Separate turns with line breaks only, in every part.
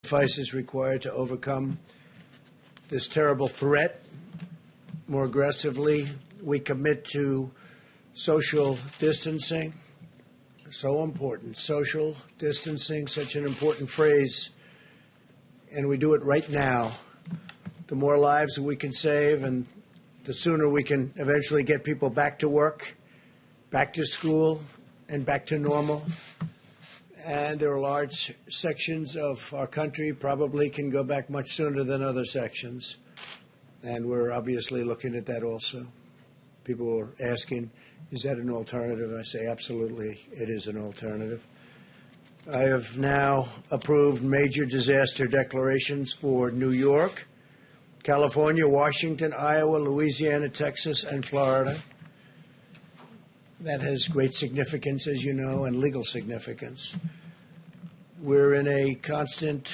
sacrifices required to overcome this terrible threat more aggressively. We commit to social distancing. So important. Social distancing, such an important phrase. And we do it right now. The more lives we can save and the sooner we can eventually get people back to work, back to school, and back to normal. And there are large sections of our country probably can go back much sooner than other sections. And we're obviously looking at that also. People are asking, is that an alternative? I say absolutely it is an alternative. I have now approved major disaster declarations for New York, California, Washington, Iowa, Louisiana, Texas, and Florida. That has great significance, as you know, and legal significance. We're in a constant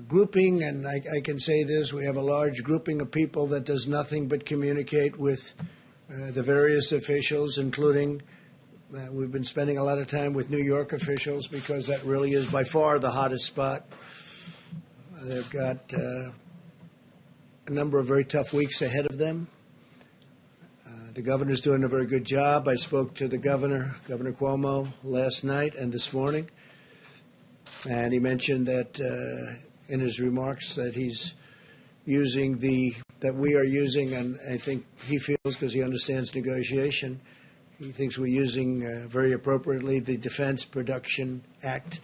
grouping, and I can say this, we have a large grouping of people that does nothing but communicate with the various officials, including we've been spending a lot of time with New York officials because that really is by far the hottest spot. They've got a number of very tough weeks ahead of them. The governor's doing a very good job. I spoke to the governor, Governor Cuomo, last night and this morning, and he mentioned that in his remarks that he's using that we are using, and I think he feels, because he understands negotiation, he thinks we're using very appropriately the Defense Production Act,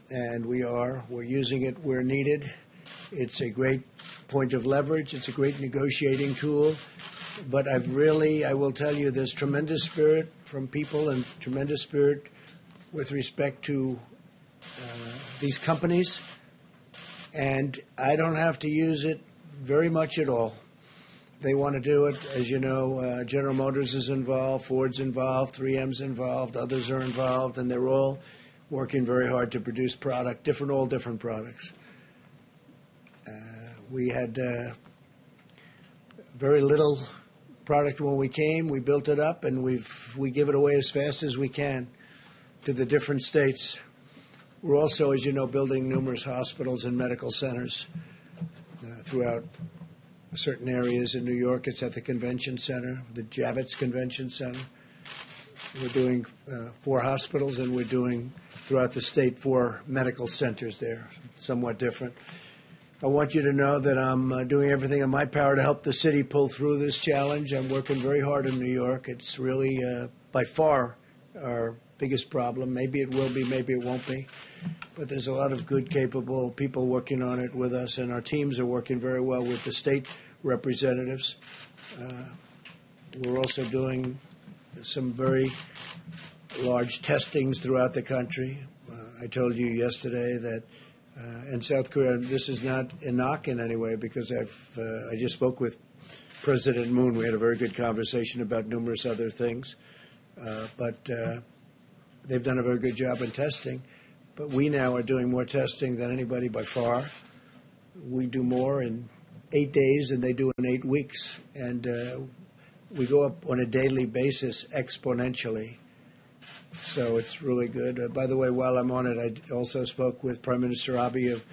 and we're using it where needed. It's a great point of leverage. It's a great negotiating tool. But I will tell you, there's tremendous spirit from people and tremendous spirit with respect to these companies. And I don't have to use it very much at all. They want to do it. As you know, General Motors is involved, Ford's involved, 3M's involved, others are involved, and they're all working very hard to produce all different products. We had very little product when we came. We built it up, and we give it away as fast as we can to the different states. We're also, as you know, building numerous hospitals and medical centers throughout certain areas. In New York, it's at the convention center, the Javits Convention Center. We're doing 4 hospitals, and we're doing throughout the state 4 medical centers there, somewhat different. I want you to know that I'm doing everything in my power to help the city pull through this challenge. I'm working very hard in New York. It's really, by far, our biggest problem. Maybe it will be, maybe it won't be. But there's a lot of good, capable people working on it with us, and our teams are working very well with the state representatives. We're also doing some very large testings throughout the country. I told you yesterday that in South Korea, this is not a knock in any way, because I just spoke with President Moon. We had a very good conversation about numerous other things. But they've done a very good job in testing. But we now are doing more testing than anybody by far. We do more in 8 days than they do in 8 weeks. And we go up on a daily basis exponentially. So it's really good. By the way, while I'm on it, I also spoke with Prime Minister Abe of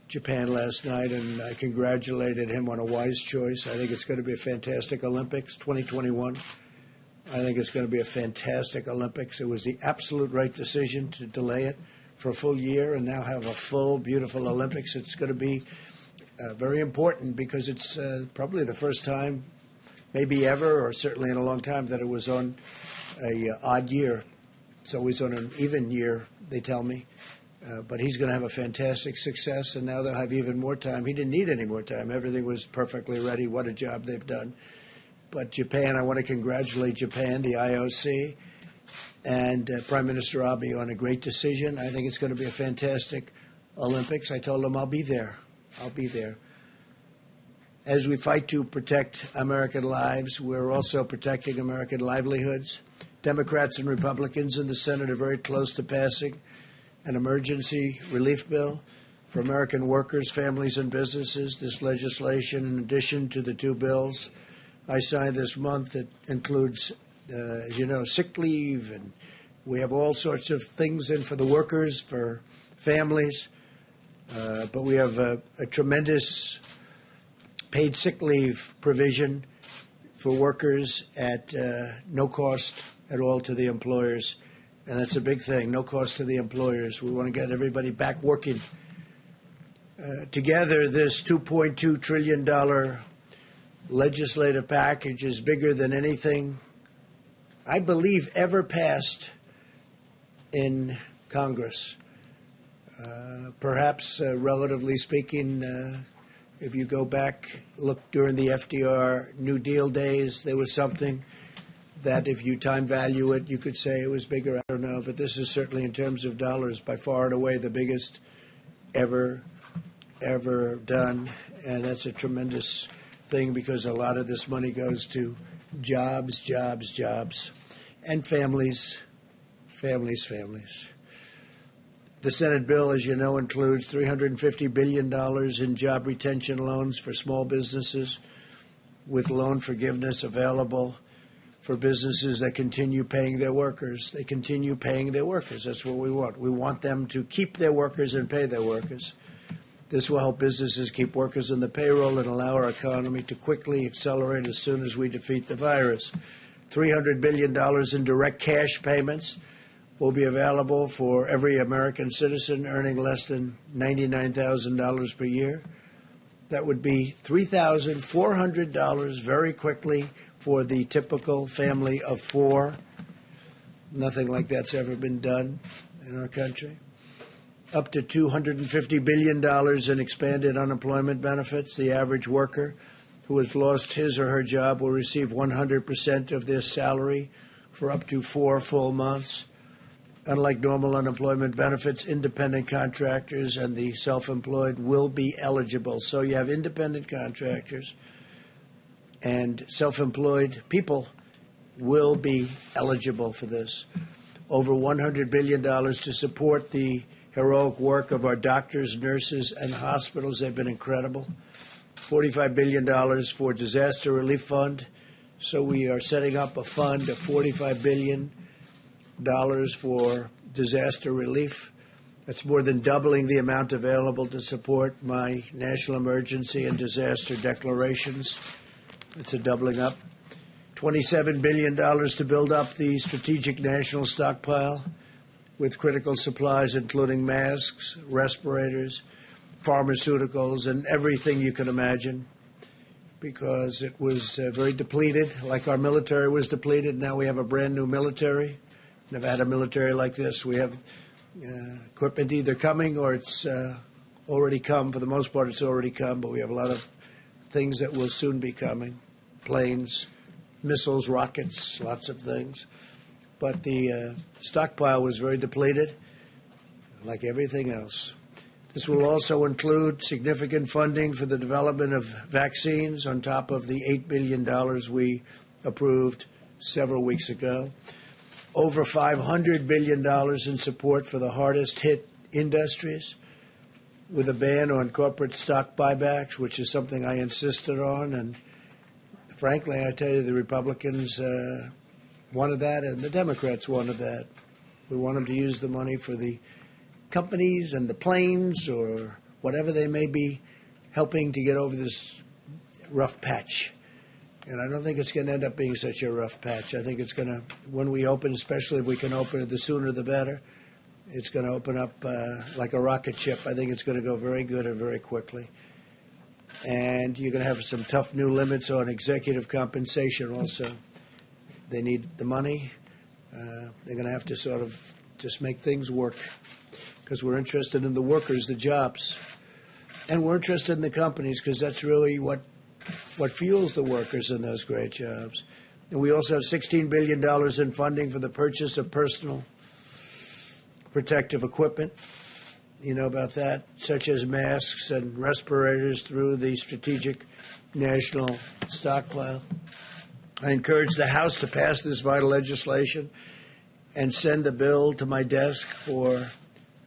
Japan last night, and I congratulated him on a wise choice. I think it's going to be a fantastic Olympics, 2021. I think it's going to be a fantastic Olympics. It was the absolute right decision to delay it for a full year and now have a full, beautiful Olympics. It's going to be very important because it's probably the first time, maybe ever, or certainly in a long time, that it was on a odd year. It's always on an even year, they tell me. But he's going to have a fantastic success, and now they'll have even more time. He didn't need any more time. Everything was perfectly ready. What a job they've done. But Japan, I want to congratulate Japan, the IOC, and Prime Minister Abe on a great decision. I think it's going to be a fantastic Olympics. I told him I'll be there. I'll be there. As we fight to protect American lives, we're also protecting American livelihoods. Democrats and Republicans in the Senate are very close to passing an emergency relief bill for American workers, families, and businesses. This legislation, in addition to the 2 bills I signed this month, that includes, as you know, sick leave and We have all sorts of things in for the workers, for families, but we have a tremendous paid sick leave provision for workers at no cost at all to the employers. And that's a big thing, no cost to the employers. We want to get everybody back working. Together, this $2.2 trillion legislative package is bigger than anything, I believe, ever passed in Congress. Perhaps, relatively speaking, if you go back, look during the FDR New Deal days, there was something that if you time value it, you could say it was bigger. I don't know, but this is certainly, in terms of dollars, by far and away the biggest ever done, and that's a tremendous thing because a lot of this money goes to jobs, and families. The Senate bill, as you know, includes $350 billion in job retention loans for small businesses, with loan forgiveness available for businesses that continue paying their workers. They continue paying their workers. That's what we want. We want them to keep their workers and pay their workers. This will help businesses keep workers on the payroll and allow our economy to quickly accelerate as soon as we defeat the virus. $300 billion in direct cash payments will be available for every American citizen earning less than $99,000 per year. That would be $3,400 very quickly for the typical family of four. Nothing like that's ever been done in our country. Up to $250 billion in expanded unemployment benefits. The average worker who has lost his or her job will receive 100% of their salary for up to 4 full months. Unlike normal unemployment benefits, independent contractors and the self-employed will be eligible. So you have independent contractors and self-employed people will be eligible for this. Over $100 billion to support the heroic work of our doctors, nurses, and hospitals. They've been incredible. $45 billion for disaster relief fund. So we are setting up a fund of $45 billion for disaster relief. That's more than doubling the amount available to support my national emergency and disaster declarations. It's a doubling up. $27 billion to build up the strategic national stockpile with critical supplies, including masks, respirators, pharmaceuticals, and everything you can imagine, because it was very depleted, like our military was depleted. Now we have a brand new military. Never had a military like this. We have equipment either coming or it's already come. For the most part, it's already come, but we have a lot of things that will soon be coming. Planes, missiles, rockets, lots of things. But the stockpile was very depleted, like everything else. This will also include significant funding for the development of vaccines on top of the $8 billion we approved several weeks ago. Over $500 billion in support for the hardest hit industries, with a ban on corporate stock buybacks, which is something I insisted on. And frankly, I tell you, the Republicans wanted that and the Democrats wanted that. We want them to use the money for the companies and the planes or whatever they may be helping to get over this rough patch. And I don't think it's going to end up being such a rough patch. I think it's going to, when we open, especially if we can open it, the sooner the better, it's going to open up like a rocket ship. I think it's going to go very good and very quickly. And you're going to have some tough new limits on executive compensation also. They need the money. They're going to have to sort of just make things work, because we're interested in the workers, the jobs. And we're interested in the companies, because that's really what fuels the workers in those great jobs. And we also have $16 billion in funding for the purchase of personal protective equipment. You know about that, such as masks and respirators through the strategic national stockpile. I encourage the House to pass this vital legislation and send the bill to my desk for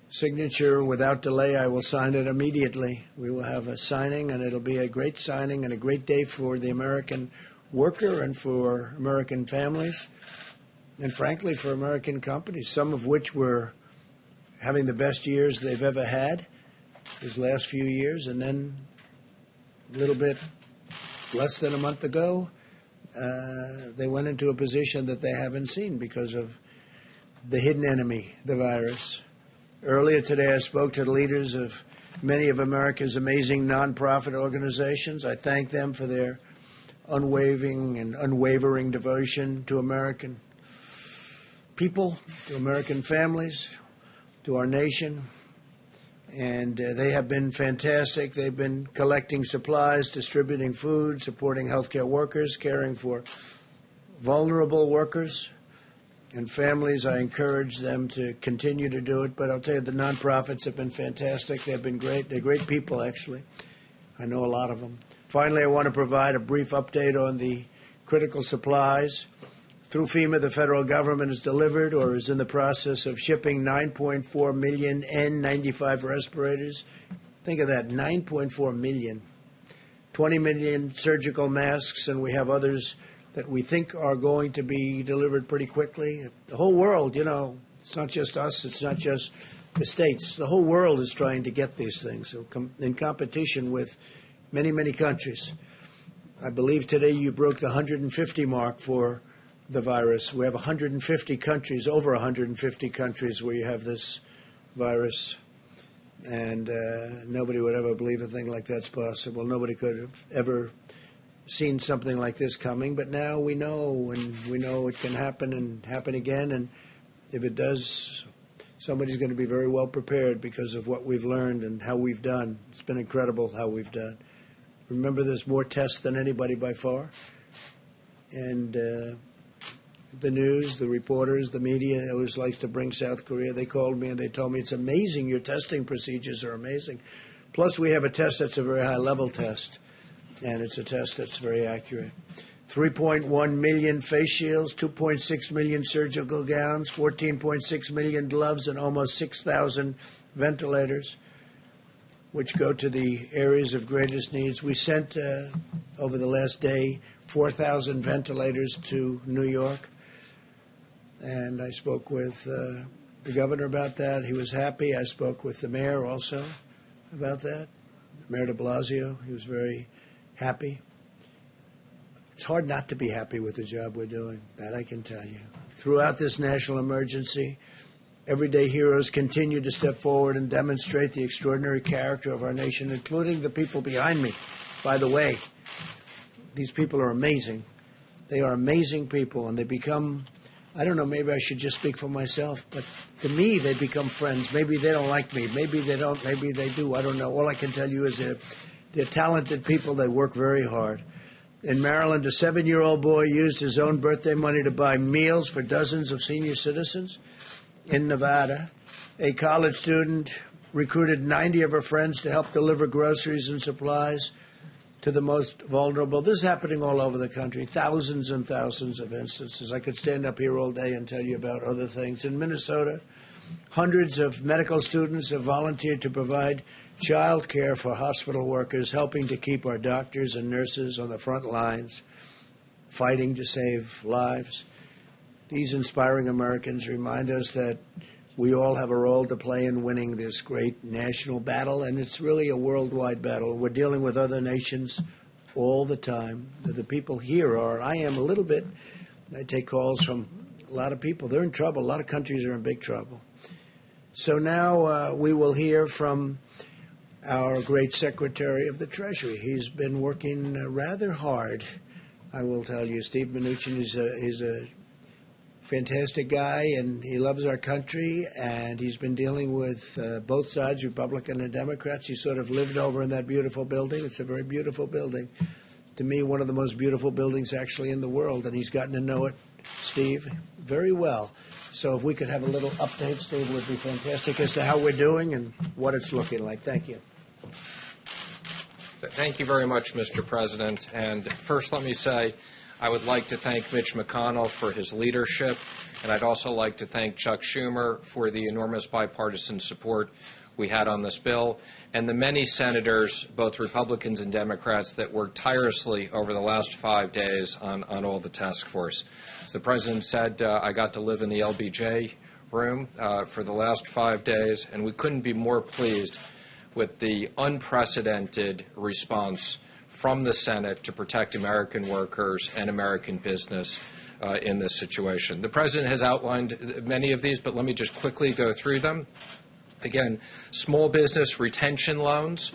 signature without delay. I will sign it immediately. We will have a signing, and it'll be a great signing and a great day for the American worker and for American families. and frankly for American companies, some of which were having the best years they've ever had these last few years, and then a little bit less than a month ago, they went into a position that they haven't seen because of the hidden enemy, the virus. Earlier today, I spoke to the leaders of many of America's amazing nonprofit organizations. I thank them for their unwavering devotion to American people, to American families, to our nation. And they have been fantastic. They've been collecting supplies, distributing food, supporting healthcare workers, caring for vulnerable workers and families. I encourage them to continue to do it. But I'll tell you, the nonprofits have been fantastic. They've been great. They're great people, actually. I know a lot of them. Finally, I want to provide a brief update on the critical supplies. Through FEMA, the federal government has delivered or is in the process of shipping 9.4 million N95 respirators. Think of that, 9.4 million. 20 million surgical masks, and we have others that we think are going to be delivered pretty quickly. The whole world, it's not just us, it's not just the states. The whole world is trying to get these things in competition with many, many countries. I believe today you broke the 150 mark for the virus. We have 150 countries, over 150 countries where you have this virus. And nobody would ever believe a thing like that's possible. Nobody could have ever seen something like this coming, but now we know, and we know it can happen and happen again, and if it does, somebody's going to be very well prepared because of what we've learned and how we've done. It's been incredible how we've done. Remember, there's more tests than anybody by far, and the news, the reporters, the media always likes to bring South Korea. They called me and they told me, it's amazing, your testing procedures are amazing. Plus, we have a test that's a very high-level test. And it's a test that's very accurate. 3.1 million face shields, 2.6 million surgical gowns, 14.6 million gloves, and almost 6,000 ventilators, which go to the areas of greatest needs. We sent, over the last day, 4,000 ventilators to New York. And I spoke with the governor about that. He was happy. I spoke with the mayor also about that, Mayor de Blasio. He was very happy. It's hard not to be happy with the job we're doing, that I can tell you. Throughout this national emergency, everyday heroes continue to step forward and demonstrate the extraordinary character of our nation, including the people behind me. By the way, these people are amazing. They are amazing people, and they become, I don't know, maybe I should just speak for myself, but to me, they become friends. Maybe they don't like me. Maybe they don't. Maybe they do. I don't know. All I can tell you is they're talented people. They work very hard. In Maryland, a 7-year-old boy used his own birthday money to buy meals for dozens of senior citizens. In Nevada, a college student recruited 90 of her friends to help deliver groceries and supplies to the most vulnerable. This is happening all over the country, thousands and thousands of instances. I could stand up here all day and tell you about other things. In Minnesota, hundreds of medical students have volunteered to provide child care for hospital workers, helping to keep our doctors and nurses on the front lines, fighting to save lives. These inspiring Americans remind us that we all have a role to play in winning this great national battle, and it's really a worldwide battle. We're dealing with other nations all the time. The people here are, I am a little bit, I take calls from a lot of people. They're in trouble. A lot of countries are in big trouble. So now we will hear from our great Secretary of the Treasury. He's been working rather hard, I will tell you. Steve Mnuchin is a fantastic guy, and he loves our country, and he's been dealing with both sides, Republican and Democrats. He sort of lived over in that beautiful building. It's a very beautiful building. To me, one of the most beautiful buildings actually in the world, and he's gotten to know it, Steve, very well. So if we could have a little update, Steve, would be fantastic as to how we're doing and what it's looking like. Thank you.
Thank you very much, Mr. President. And first, let me say I would like to thank Mitch McConnell for his leadership, and I'd also like to thank Chuck Schumer for the enormous bipartisan support we had on this bill, and the many senators, both Republicans and Democrats, that worked tirelessly over the last 5 days on all the task force. As the President said, I got to live in the LBJ room for the last 5 days, and we couldn't be more pleased with the unprecedented response from the Senate to protect American workers and American business in this situation. The President has outlined many of these, but let me just quickly go through them. Again, small business retention loans.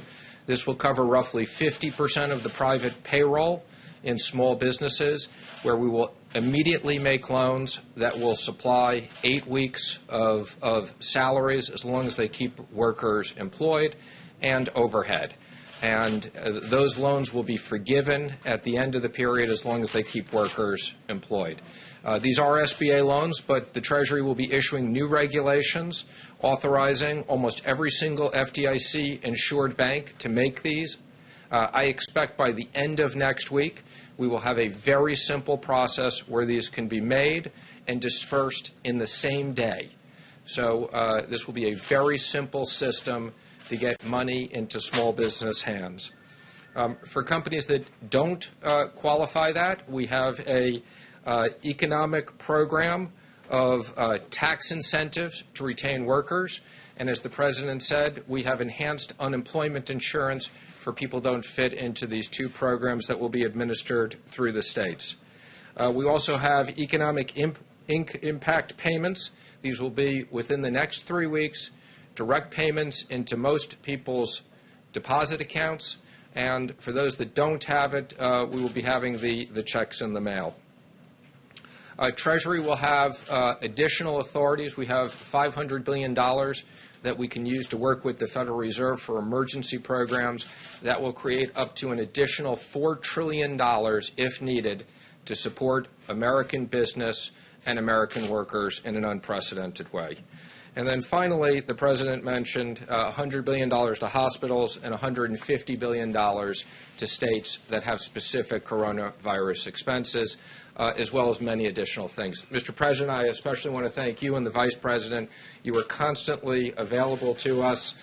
This will cover roughly 50% of the private payroll in small businesses, where we will immediately make loans that will supply 8 weeks of salaries as long as they keep workers employed and overhead. And those loans will be forgiven at the end of the period as long as they keep workers employed. These are SBA loans, but the Treasury will be issuing new regulations authorizing almost every single FDIC-insured bank to make these. I expect by the end of next week we will have a very simple process where these can be made and dispersed in the same day. So this will be a very simple system to get money into small business hands. For companies that don't qualify that, we have a economic program of tax incentives to retain workers. And as the President said, we have enhanced unemployment insurance for people who don't fit into these two programs that will be administered through the states. We also have economic impact payments. These will be within the next 3 weeks, direct payments into most people's deposit accounts. And for those that don't have it, we will be having the checks in the mail. Treasury will have additional authorities. We have $500 billion that we can use to work with the Federal Reserve for emergency programs that will create up to an additional $4 trillion, if needed, to support American business and American workers in an unprecedented way. And then finally, the President mentioned $100 billion to hospitals and $150 billion to states that have specific coronavirus expenses, as well as many additional things. Mr. President, I especially want to thank you and the Vice President. You were constantly available to us.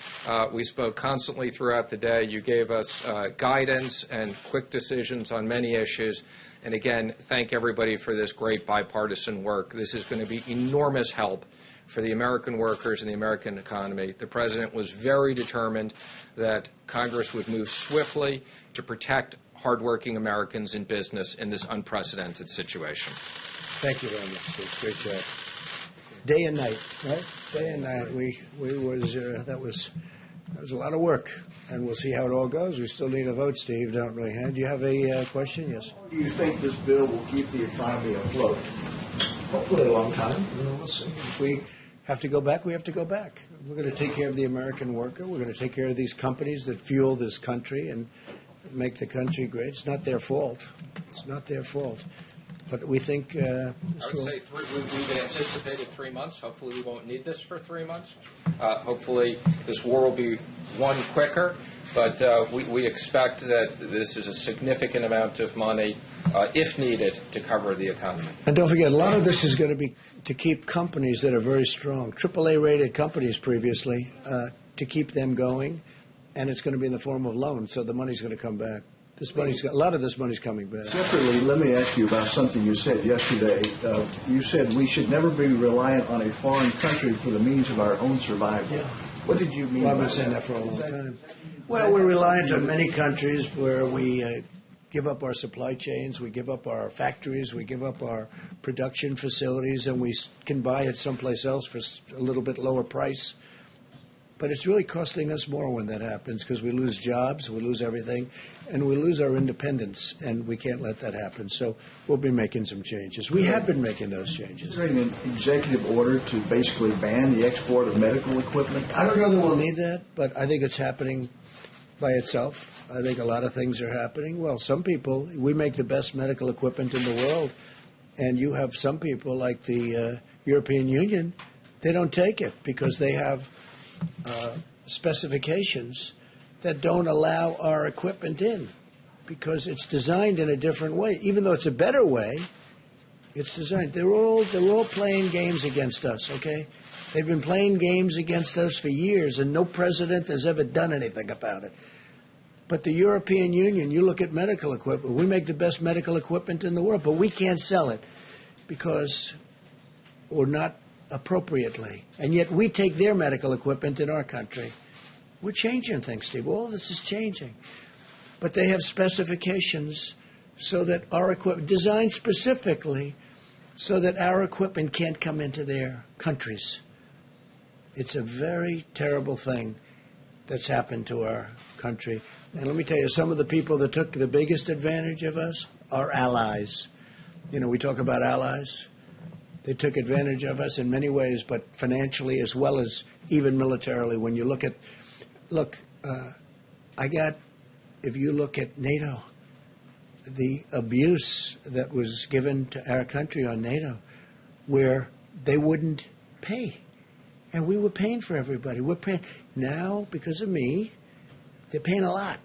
We spoke constantly throughout the day. You gave us guidance and quick decisions on many issues. And again, thank everybody for this great bipartisan work. This is going to be enormous help for the American workers and the American economy. The President was very determined that Congress would move swiftly to protect hardworking Americans in business in this unprecedented situation.
Thank you very much, Steve. Great job. Day and night, right? Day and night. That was a lot of work, and we'll see how it all goes. We still need a vote, Steve, don't we? Do you have a question? Yes.
Do you think this bill will keep the economy afloat?
Hopefully a long time. We'll see. If we have to go back, we have to go back. We're going to take care of the American worker. We're going to take care of these companies that fuel this country and make the country great. It's not their fault. It's not their fault. But we think
I would say we've anticipated 3 months. Hopefully we won't need this for 3 months. Hopefully this war will be won quicker. But we expect that this is a significant amount of money, if needed, to cover the economy.
And don't forget, a lot of this is going to be to keep companies that are very strong, AAA-rated companies previously, to keep them going. And it's going to be in the form of loans, so the money's going to come back. A lot of this money's coming back.
Separately, let me ask you about something you said yesterday. You said we should never be reliant on a foreign country for the means of our own survival.
Yeah.
What did you mean by that?
I've been saying that for a long time. Well, we're reliant on many countries where we give up our supply chains, we give up our factories, we give up our production facilities, and we can buy it someplace else for a little bit lower price. But it's really costing us more when that happens because we lose jobs, we lose everything, and we lose our independence, and we can't let that happen. So we'll be making some changes. We have been making those changes.
Is there an executive order to basically ban the export of medical equipment?
I don't know that we'll need that, but I think it's happening by itself. I think a lot of things are happening. Well, some people, we make the best medical equipment in the world, and you have some people like the European Union, they don't take it because they have specifications that don't allow our equipment in because it's designed in a different way. Even though it's a better way, it's designed. They're all playing games against us, okay? They've been playing games against us for years, and no president has ever done anything about it. But the European Union, you look at medical equipment, we make the best medical equipment in the world, but we can't sell it because, or not appropriately. And yet we take their medical equipment in our country. We're changing things, Steve. All this is changing. But they have specifications so that our equipment, designed specifically so that our equipment can't come into their countries. It's a very terrible thing that's happened to our country. And let me tell you, some of the people that took the biggest advantage of us are allies. You know, we talk about allies. They took advantage of us in many ways, but financially as well as even militarily. When you look at, if you look at NATO, the abuse that was given to our country on NATO, where they wouldn't pay. And we were paying for everybody. We're paying now because of me. They're paying a lot.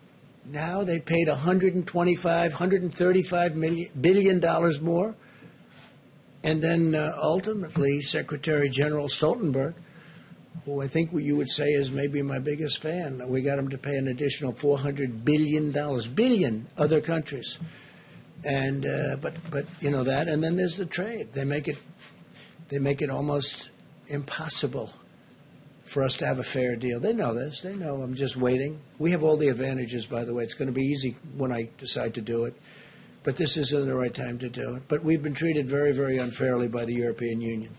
Now they paid $135 billion more. And then ultimately, Secretary General Stoltenberg, who I think you would say is maybe my biggest fan, we got him to pay an additional $400 billion other countries. And but you know that. And then there's the trade. They make it almost impossible for us to have a fair deal. They know this. They know I'm just waiting. We have all the advantages, by the way. It's going to be easy when I decide to do it. But this isn't the right time to do it. But we've been treated very, very unfairly by the European Union.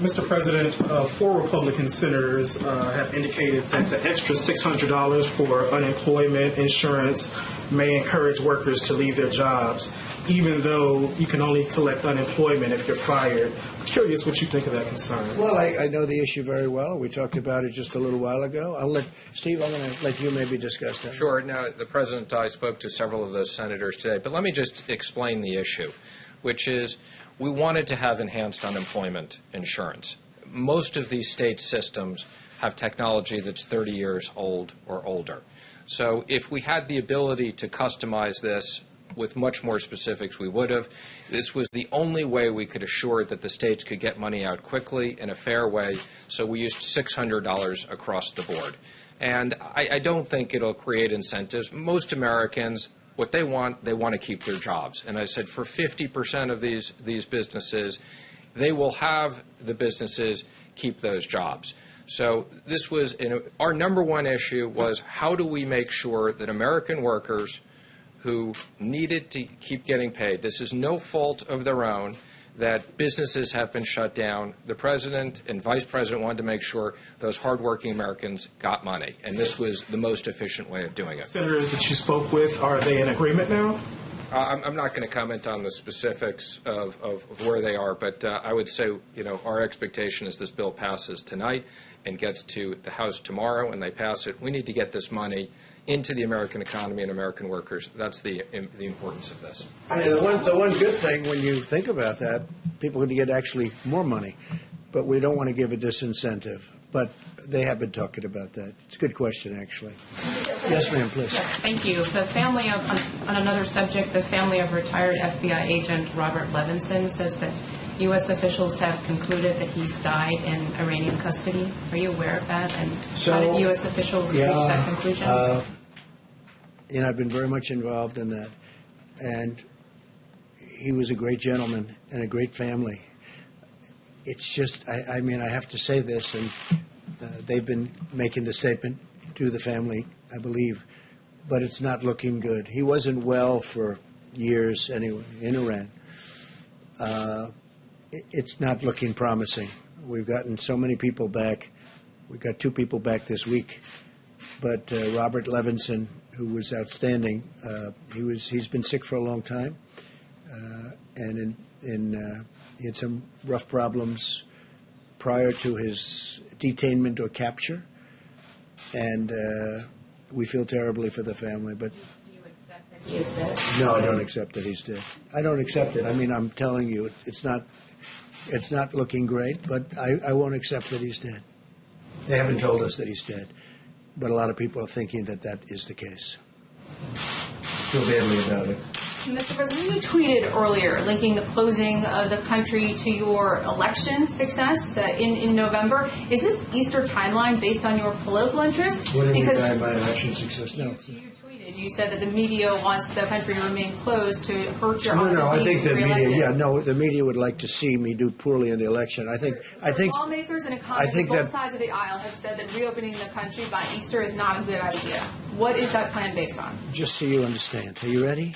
Mr. President, 4 Republican senators have indicated that the extra $600 for unemployment insurance may encourage workers to leave their jobs, even though you can only collect unemployment if you're fired. I'm curious what you think of that concern.
Well, I know the issue very well. We talked about it just a little while ago. Steve, I'm going to let you maybe discuss that.
Sure. Now, the President and I spoke to several of those senators today, but let me just explain the issue, which is we wanted to have enhanced unemployment insurance. Most of these state systems have technology that's 30 years old or older. So if we had the ability to customize this with much more specifics, we would have. This was the only way we could assure that the states could get money out quickly in a fair way, so we used $600 across the board. And I don't think it'll create incentives. Most Americans, what they want to keep their jobs. And I said for 50% of these businesses, they will have the businesses keep those jobs. So this was, our number one issue was how do we make sure that American workers who needed to keep getting paid, this is no fault of their own, that businesses have been shut down. The President and Vice President wanted to make sure those hardworking Americans got money, and this was the most efficient way of doing it.
Senators that you spoke with, are they in agreement now?
I'm not going to comment on the specifics of where they are, but I would say, our expectation is this bill passes tonight and gets to the House tomorrow, and they pass it. We need to get this money into the American economy and American workers. That's the importance of this.
And the one good thing when you think about that, people are going to get actually more money, but we don't want to give a disincentive. But they have been talking about that. It's a good question, actually. Yes, ma'am, please.
Yes, thank you. The family of, on another subject, the family of retired FBI agent Robert Levinson says that U.S. officials have concluded that he's died in Iranian custody. Are you aware of that? And how did U.S. officials reach that conclusion?
I've been very much involved in that. And he was a great gentleman and a great family. It's just, I have to say this, and they've been making the statement to the family, I believe, but it's not looking good. He wasn't well for years anyway in Iran. It's not looking promising. We've gotten so many people back. We got 2 people back this week, but Robert Levinson, who was outstanding, he's been sick for a long time, and he had some rough problems prior to his detainment or capture, and we feel terribly for the family. But
do you accept that he is dead?
No, I don't accept that he's dead. I don't accept it. I'm telling you, it's not looking great, but I won't accept that he's dead. They haven't told us that he's dead, but a lot of people are thinking that that is the case. Feel badly about it.
Mr. President, you tweeted earlier linking the closing of the country to your election success in November. Is this Easter timeline based on your political interests?
What do you mean by my election success? No.
You tweeted. You said that the media wants the country to remain closed to hurt your odds
No,
of
I
being
think the
reelected.
media. The media would like to see me do poorly in the election. I think
Lawmakers and economists on both sides of the aisle have said that reopening the country by Easter is not a good idea. What is that plan based on?
Just so you understand. Are you ready?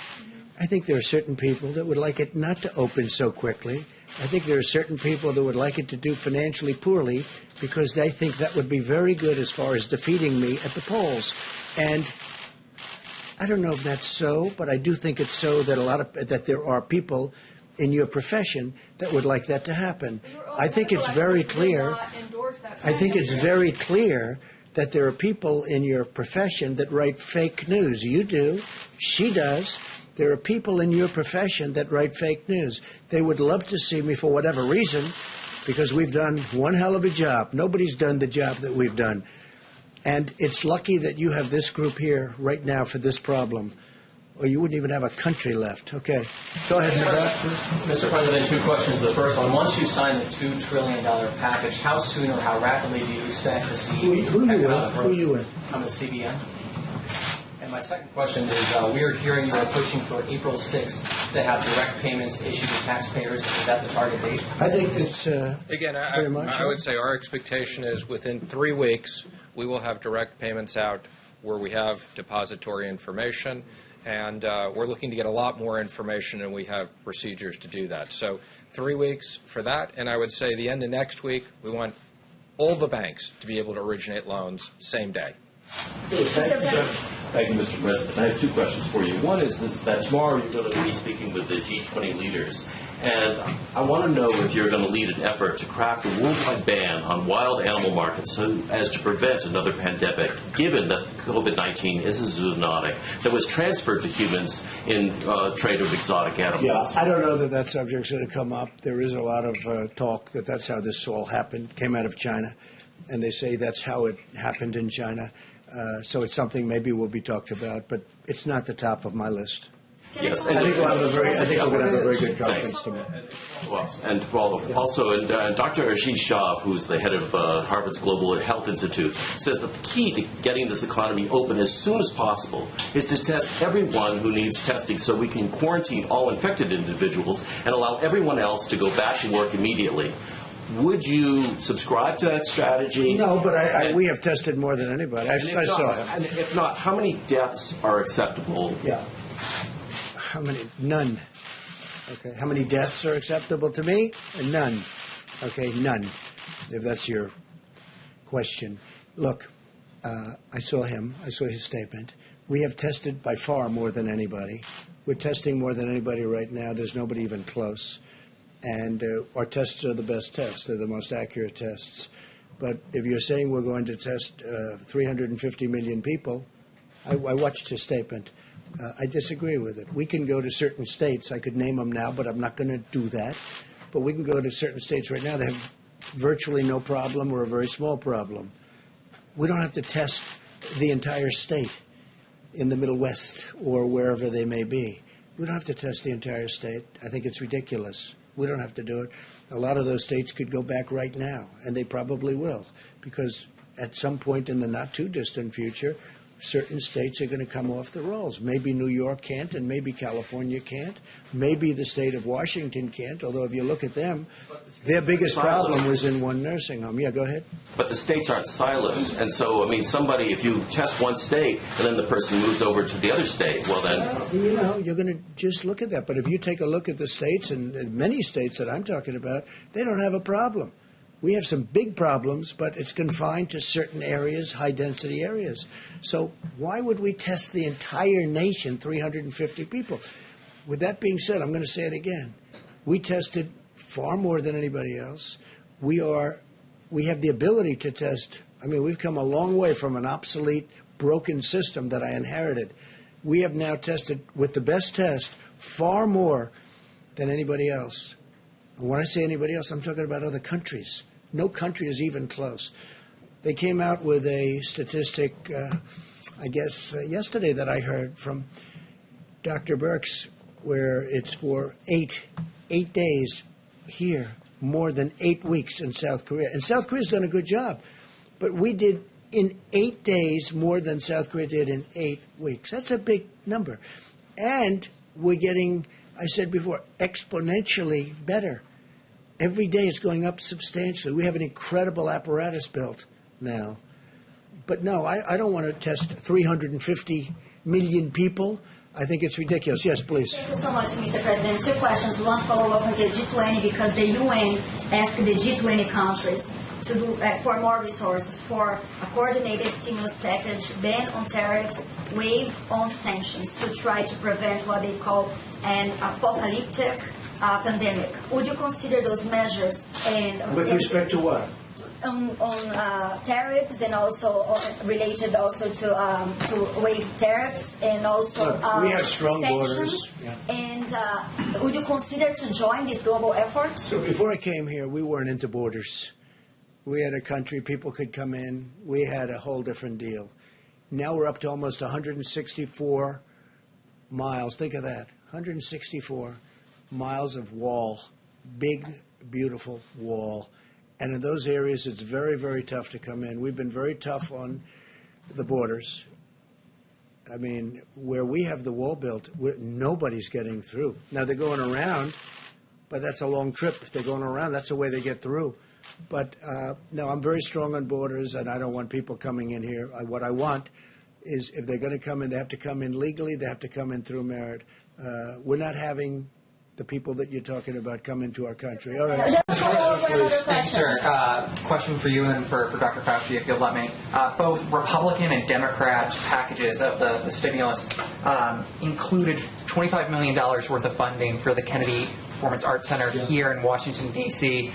I think there are certain people that would like it not to open so quickly. I think there are certain people that would like it to do financially poorly because they think that would be very good as far as defeating me at the polls. And I don't know if that's so, but I do think it's so that there are people in your profession that would like that to happen. I think it's very clear. I think it's very clear that there are people in your profession that write fake news. You do. She does. There are people in your profession that write fake news. They would love to see me for whatever reason because we've done one hell of a job. Nobody's done the job that we've done. And it's lucky that you have this group here right now for this problem, or you wouldn't even have a country left. Okay. Go ahead,
Mr. President, two questions. The first one, once you sign the $2 trillion package, how soon or how rapidly do you expect to see
Who are you with?
I'm with CBN. And my second question is, we are hearing you are pushing for April 6th to have direct payments issued to taxpayers. Is that the target date?
I think it's
Again,
very much.
I would say our expectation is within 3 weeks we will have direct payments out where we have depository information, and we're looking to get a lot more information, and we have procedures to do that. So 3 weeks for that, and I would say the end of next week we want all the banks to be able to originate loans same day.
Thank you, Mr. President. I have two questions for you. One is that tomorrow you're going to be speaking with the G20 leaders, and I want to know if you're going to lead an effort to craft a worldwide ban on wild animal markets so as to prevent another pandemic, given that COVID-19 is a zoonotic that was transferred to humans in trade of exotic animals.
Yeah, I don't know that subject's going to come up. There is a lot of talk that that's how this all happened, came out of China, and they say that's how it happened in China. So it's something maybe will be talked about, but it's not the top of my list.
Yes,
I think we're going to have a very good conference tomorrow.
Well, and also, Dr. Ashish Shah, who's the head of Harvard's Global Health Institute, says that the key to getting this economy open as soon as possible is to test everyone who needs testing so we can quarantine all infected individuals and allow everyone else to go back to work immediately. Would you subscribe to that strategy?
No, but we have tested more than anybody. I saw him.
And if not, how many deaths are acceptable?
Yeah. How many? None. Okay. How many deaths are acceptable to me? None. Okay, none. If that's your question. Look, I saw him. I saw his statement. We have tested by far more than anybody. We're testing more than anybody right now. There's nobody even close. And our tests are the best tests. They're the most accurate tests. But if you're saying we're going to test 350 million people, I watched his statement. I disagree with it. We can go to certain states. I could name them now, but I'm not going to do that. But we can go to certain states right now that have virtually no problem or a very small problem. We don't have to test the entire state in the Middle West or wherever they may be. We don't have to test the entire state. I think it's ridiculous. We don't have to do it. A lot of those states could go back right now, and they probably will, because at some point in the not-too-distant future, certain states are going to come off the rolls. Maybe New York can't, and maybe California can't. Maybe the state of Washington can't, although if you look at them, their biggest problem was in one nursing home. Yeah, go ahead.
But the states aren't siloed. And so, I mean, somebody, if you test one state and then the person moves over to the other state, well then...
You're going to just look at that. But if you take a look at the states, and many states that I'm talking about, they don't have a problem. We have some big problems, but it's confined to certain areas, high-density areas. So why would we test the entire nation, 350 people? With that being said, I'm going to say it again. We tested far more than anybody else. We have the ability to test. I mean, we've come a long way from an obsolete, broken system that I inherited. We have now tested, with the best test, far more than anybody else. And when I say anybody else, I'm talking about other countries. No country is even close. They came out with a statistic, I guess, yesterday that I heard from Dr. Birx. where it's for eight days here, more than 8 weeks in South Korea. And South Korea's done a good job. But we did in 8 days more than South Korea did in 8 weeks. That's a big number. And we're getting, I said before, exponentially better. Every day it's going up substantially. We have an incredible apparatus built now. But no, I don't want to test 350 million people. I think it's ridiculous. Yes, please.
Thank you so much, Mr. President. 2 questions. One follow-up on the G20, because the UN asked the G20 countries to do for more resources for a coordinated stimulus package, ban on tariffs, waive on sanctions to try to prevent what they call an apocalyptic pandemic. Would you consider those measures? And
With respect to what?
On tariffs, and also related also to waive tariffs, and also
Look, we have strong
sanctions.
borders. Yeah.
And would you consider to join this global effort?
So before I came here, we weren't into borders. We had a country, people could come in. We had a whole different deal. Now we're up to almost 164 miles. Think of that, 164 miles of wall, big, beautiful wall. And in those areas, it's very, very tough to come in. We've been very tough on the borders. I mean, where we have the wall built, nobody's getting through. Now, they're going around, but that's a long trip. If they're going around, that's the way they get through. But, no, I'm very strong on borders, and I don't want people coming in here. What I want is if they're going to come in, they have to come in legally. They have to come in through merit. We're not having the people that you're talking about come into our country. All right.
Thank you, sir. Question for you and for Dr. Fauci, if you'll let me. Both Republican and Democrat packages of the stimulus included $25 million worth of funding for the Kennedy Performance Arts Center here in Washington, D.C.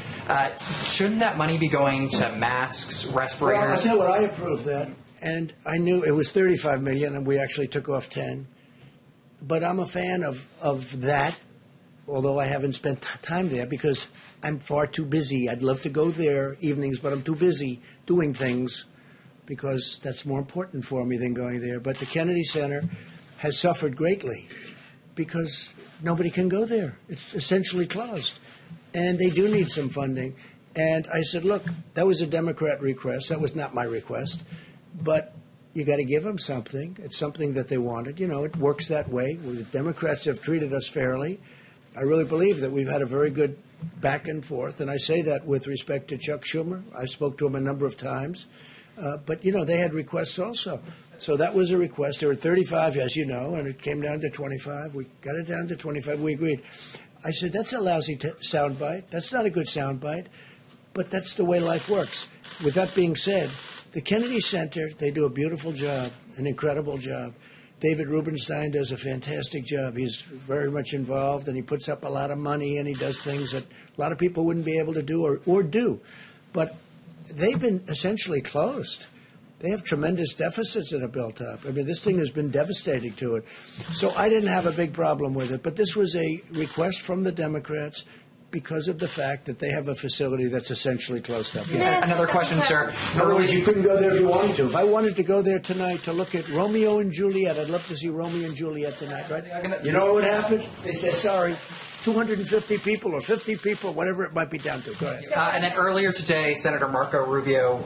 Shouldn't that money be going to masks, respirators?
Well, I'll tell you what, I approved that. And I knew it was $35 million, and we actually took off 10. But I'm a fan of that, although I haven't spent time there because I'm far too busy. I'd love to go there evenings, but I'm too busy doing things because that's more important for me than going there. But the Kennedy Center has suffered greatly because nobody can go there. It's essentially closed. And they do need some funding. And I said, look, that was a Democrat request. That was not my request. But you got to give them something. It's something that they wanted. You know, it works that way. The Democrats have treated us fairly. I really believe that we've had a very good back and forth, and I say that with respect to Chuck Schumer. I spoke to him a number of times. But, you know, they had requests also. So that was a request. There were 35, as you know, and it came down to 25. We got it down to 25. We agreed. I said, that's a lousy soundbite. That's not a good soundbite, but that's the way life works. With that being said, the Kennedy Center, they do a beautiful job, an incredible job. David Rubenstein does a fantastic job. He's very much involved, and he puts up a lot of money, and he does things that a lot of people wouldn't be able to do or do. But they've been essentially closed. They have tremendous deficits that are built up. I mean, this thing has been devastating to it. So I didn't have a big problem with it. But this was a request from the Democrats because of the fact that they have a facility that's essentially closed up.
Yeah. Another question, sir.
In other words, you couldn't go there if you wanted to. If I wanted to go there tonight to look at Romeo and Juliet, I'd love to see Romeo and Juliet tonight, right? You know what would happen? They say, sorry, 250 people or 50 people, whatever it might be down to. Go ahead.
And then earlier today, Senator Marco Rubio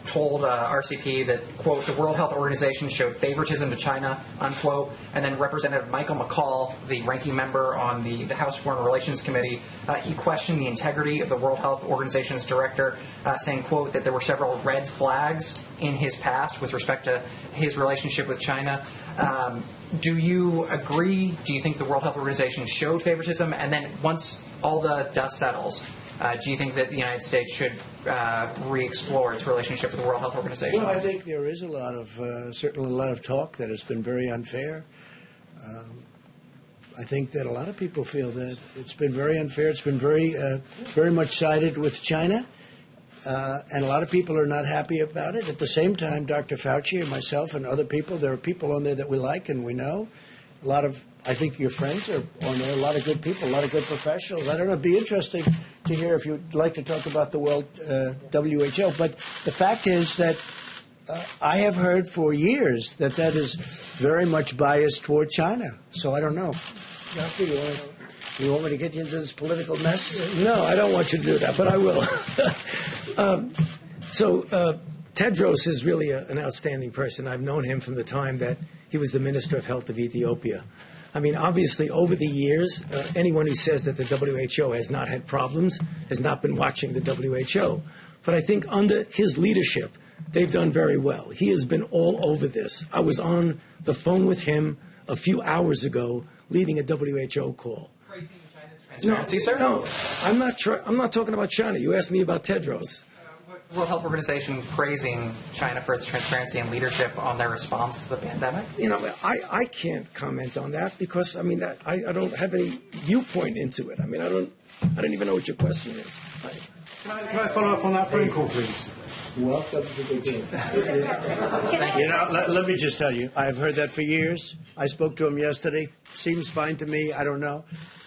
told RCP that, quote, the World Health Organization showed favoritism to China, unquote. And then Representative Michael McCall, the ranking member on the House Foreign Relations Committee, he questioned the integrity of the World Health Organization's director, saying, quote, that there were several red flags in his past with respect to his relationship with China. Do you agree? Do you think the World Health Organization showed favoritism? And then once all the dust settles, do you think that the United States should re-explore its relationship with the World Health Organization?
Well, I think there is certainly a lot of talk that has been very unfair. I think that a lot of people feel that it's been very unfair. It's been very much sided with China. And a lot of people are not happy about it. At the same time, Dr. Fauci and myself and other people, there are people on there that we like and we know. A lot of, I think your friends are on there, a lot of good people, a lot of good professionals. I don't know, it'd be interesting to hear if you'd like to talk about the World WHO. But the fact is that I have heard for years that is very much biased toward China. So I don't know. Doctor, you want me to get you into this political mess?
No, I don't want you to do that, but I will. Tedros is really an outstanding person. I've known him from the time that he was the Minister of Health of Ethiopia. I mean, obviously, over the years, anyone who says that the WHO has not had problems has not been watching the WHO. But I think under his leadership, they've done very well. He has been all over this. I was on the phone with him a few hours ago leading a WHO call.
Praising China's transparency, sir?
No, I'm not talking about China. You asked me about Tedros.
World Health Organization praising China for its transparency and leadership on their response to the pandemic?
You know, I can't comment on that because, I mean, I don't have any viewpoint into it. I mean, I don't even know what your question is.
Can I follow up on that phone call, please?
Welcome to the game. You know, let me just tell you, I've heard that for years. I spoke to him yesterday. Seems fine to me. I don't know.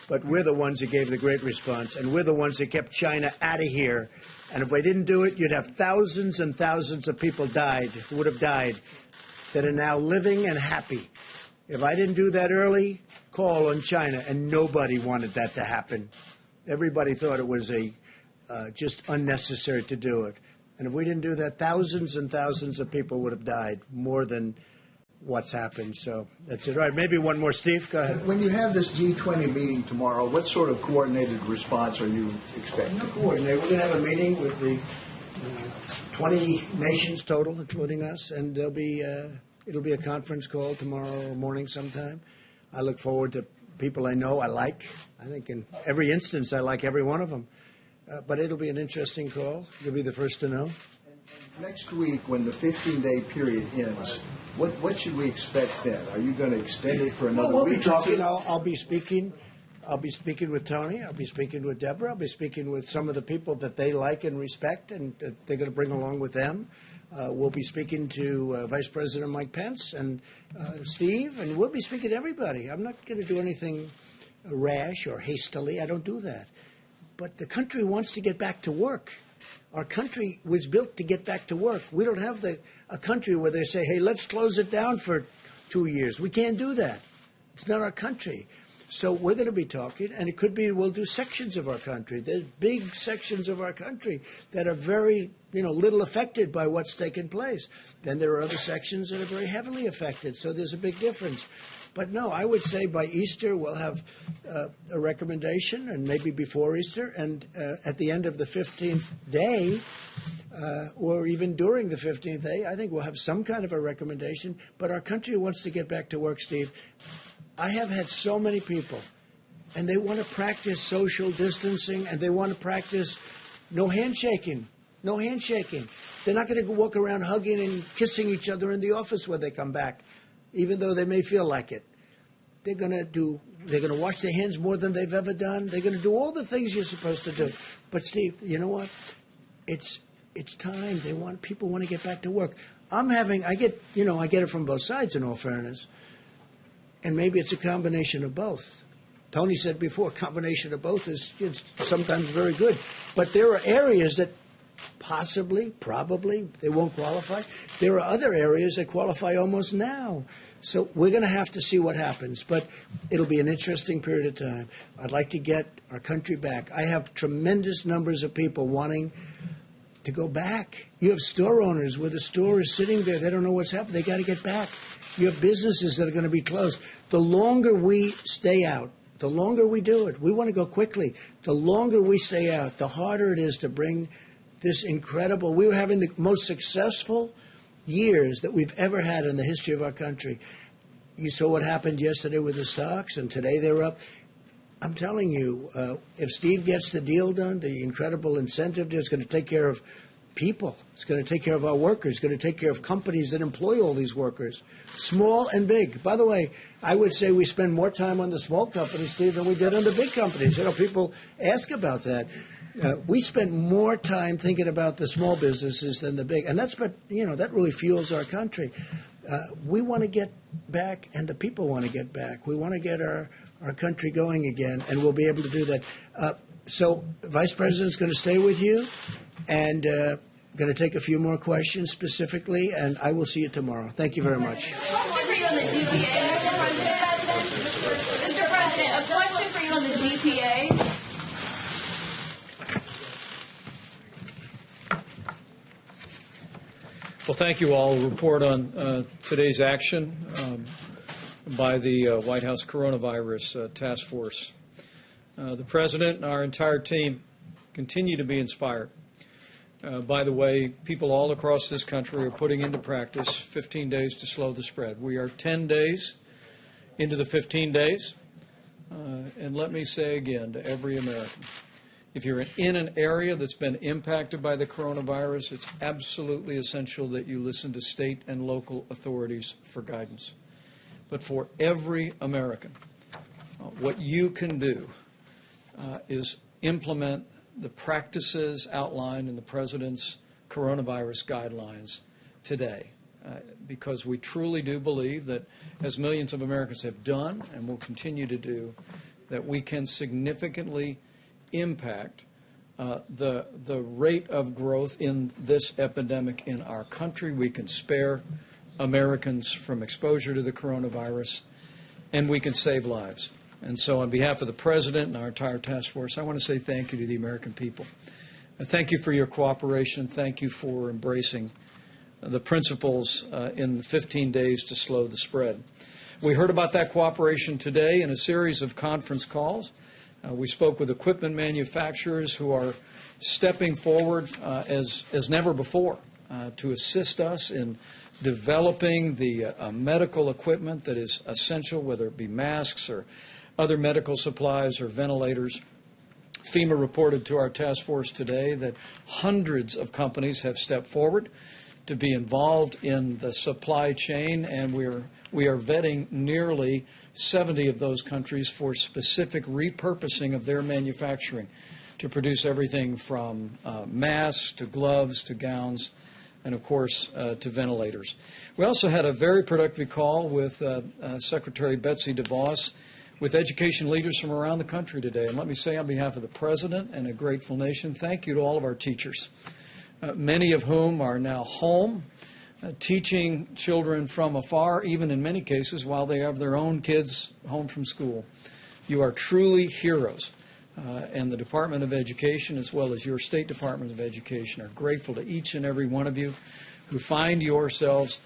But we're the ones that gave the great response, and we're the ones that kept China out of here. And if we didn't do it, you'd have thousands and thousands of people who would have died that are now living and happy. If I didn't do that early, call on China, and nobody wanted that to happen. Everybody thought it was just unnecessary to do it. And if we didn't do that, thousands and thousands of people would have died, more than what's happened. So that's it. All right, maybe one more. Steve, go ahead.
When you have this G20 meeting tomorrow, what sort of coordinated response are you expecting?
We're going to have a meeting with the 20 nations total, including us, and it'll be a conference call tomorrow morning sometime. I look forward to people I know I like. I think in every instance I like every one of them. But it'll be an interesting call. You'll be the first to know.
Next week, when the 15-day period ends, what should we expect then? Are you going to extend it for another
we'll
week?
Be talking. I'll be speaking. I'll be speaking with Tony. I'll be speaking with Deborah. I'll be speaking with some of the people that they like and respect, and they're going to bring along with them. We'll be speaking to Vice President Mike Pence and Steve, and we'll be speaking to everybody. I'm not going to do anything rash or hastily. I don't do that. But the country wants to get back to work. Our country was built to get back to work. We don't have a country where they say, hey, let's close it down for 2 years. We can't do that. It's not our country. So we're going to be talking, and it could be we'll do sections of our country. There's big sections of our country that are very, little affected by what's taken place. Then there are other sections that are very heavily affected. So there's a big difference. But no, I would say by Easter we'll have a recommendation, and maybe before Easter, and at the end of the 15th day, or even during the 15th day, I think we'll have some kind of a recommendation. But our country wants to get back to work, Steve. I have had so many people, and they want to practice social distancing, and they want to practice no handshaking. No handshaking. They're not going to walk around hugging and kissing each other in the office when they come back, even though they may feel like it. They're going to wash their hands more than they've ever done. They're going to do all the things you're supposed to do. But Steve, you know what? It's time. People want to get back to work. I get it from both sides, in all fairness. And maybe it's a combination of both. Tony said before, a combination of both is sometimes very good. But there are areas that probably, they won't qualify. There are other areas that qualify almost now. So we're going to have to see what happens. But it'll be an interesting period of time. I'd like to get our country back. I have tremendous numbers of people wanting to go back. You have store owners where the store is sitting there. They don't know what's happening. They got to get back. You have businesses that are going to be closed. The longer we stay out, the longer we do it, we want to go quickly. The longer we stay out, the harder it is to bring this incredible. We were having the most successful years that we've ever had in the history of our country. You saw what happened yesterday with the stocks, and today they're up. I'm telling you, if Steve gets the deal done, the incredible incentive is going to take care of people. It's going to take care of our workers. It's going to take care of companies that employ all these workers, small and big. By the way, I would say we spend more time on the small companies, Steve, than we did on the big companies. People ask about that. We spend more time thinking about the small businesses than the big, and that really fuels our country. We want to get back, and the people want to get back. We want to get our country going again, and we'll be able to do that. So, Vice President's going to stay with you, and going to take a few more questions specifically, and I will see you tomorrow. Thank you very much.
Question for you on the GPA, Mr. President. Mr. President,
Well, thank you all. A report on today's action by the White House Coronavirus Task Force. The President and our entire team continue to be inspired. By the way, people all across this country are putting into practice 15 days to slow the spread. We are 10 days into the 15 days. And let me say again to every American, if you're in an area that's been impacted by the coronavirus, it's absolutely essential that you listen to state and local authorities for guidance. But for every American, what you can do is implement the practices outlined in the President's coronavirus guidelines today. Because we truly do believe that, as millions of Americans have done and will continue to do, that we can significantly impact the rate of growth in this epidemic in our country. We can spare Americans from exposure to the coronavirus, and we can save lives. And so on behalf of the President and our entire task force, I want to say thank you to the American people. Thank you for your cooperation. Thank you for embracing the principles in 15 days to slow the spread. We heard about that cooperation today in a series of conference calls. We spoke with equipment manufacturers who are stepping forward as never before to assist us in developing the medical equipment that is essential, whether it be masks or other medical supplies or ventilators. FEMA reported to our task force today that hundreds of companies have stepped forward to be involved in the supply chain, and we are vetting nearly 70 of those countries for specific repurposing of their manufacturing to produce everything from masks to gloves to gowns and, of course, to ventilators. We also had a very productive call with Secretary Betsy DeVos with education leaders from around the country today. And let me say on behalf of the President and a grateful nation, thank you to all of our teachers, many of whom are now home, teaching children from afar, even in many cases while they have their own kids home from school. You are truly heroes. And the Department of Education, as well as your State Department of Education, are grateful to each and every one of you who find yourselves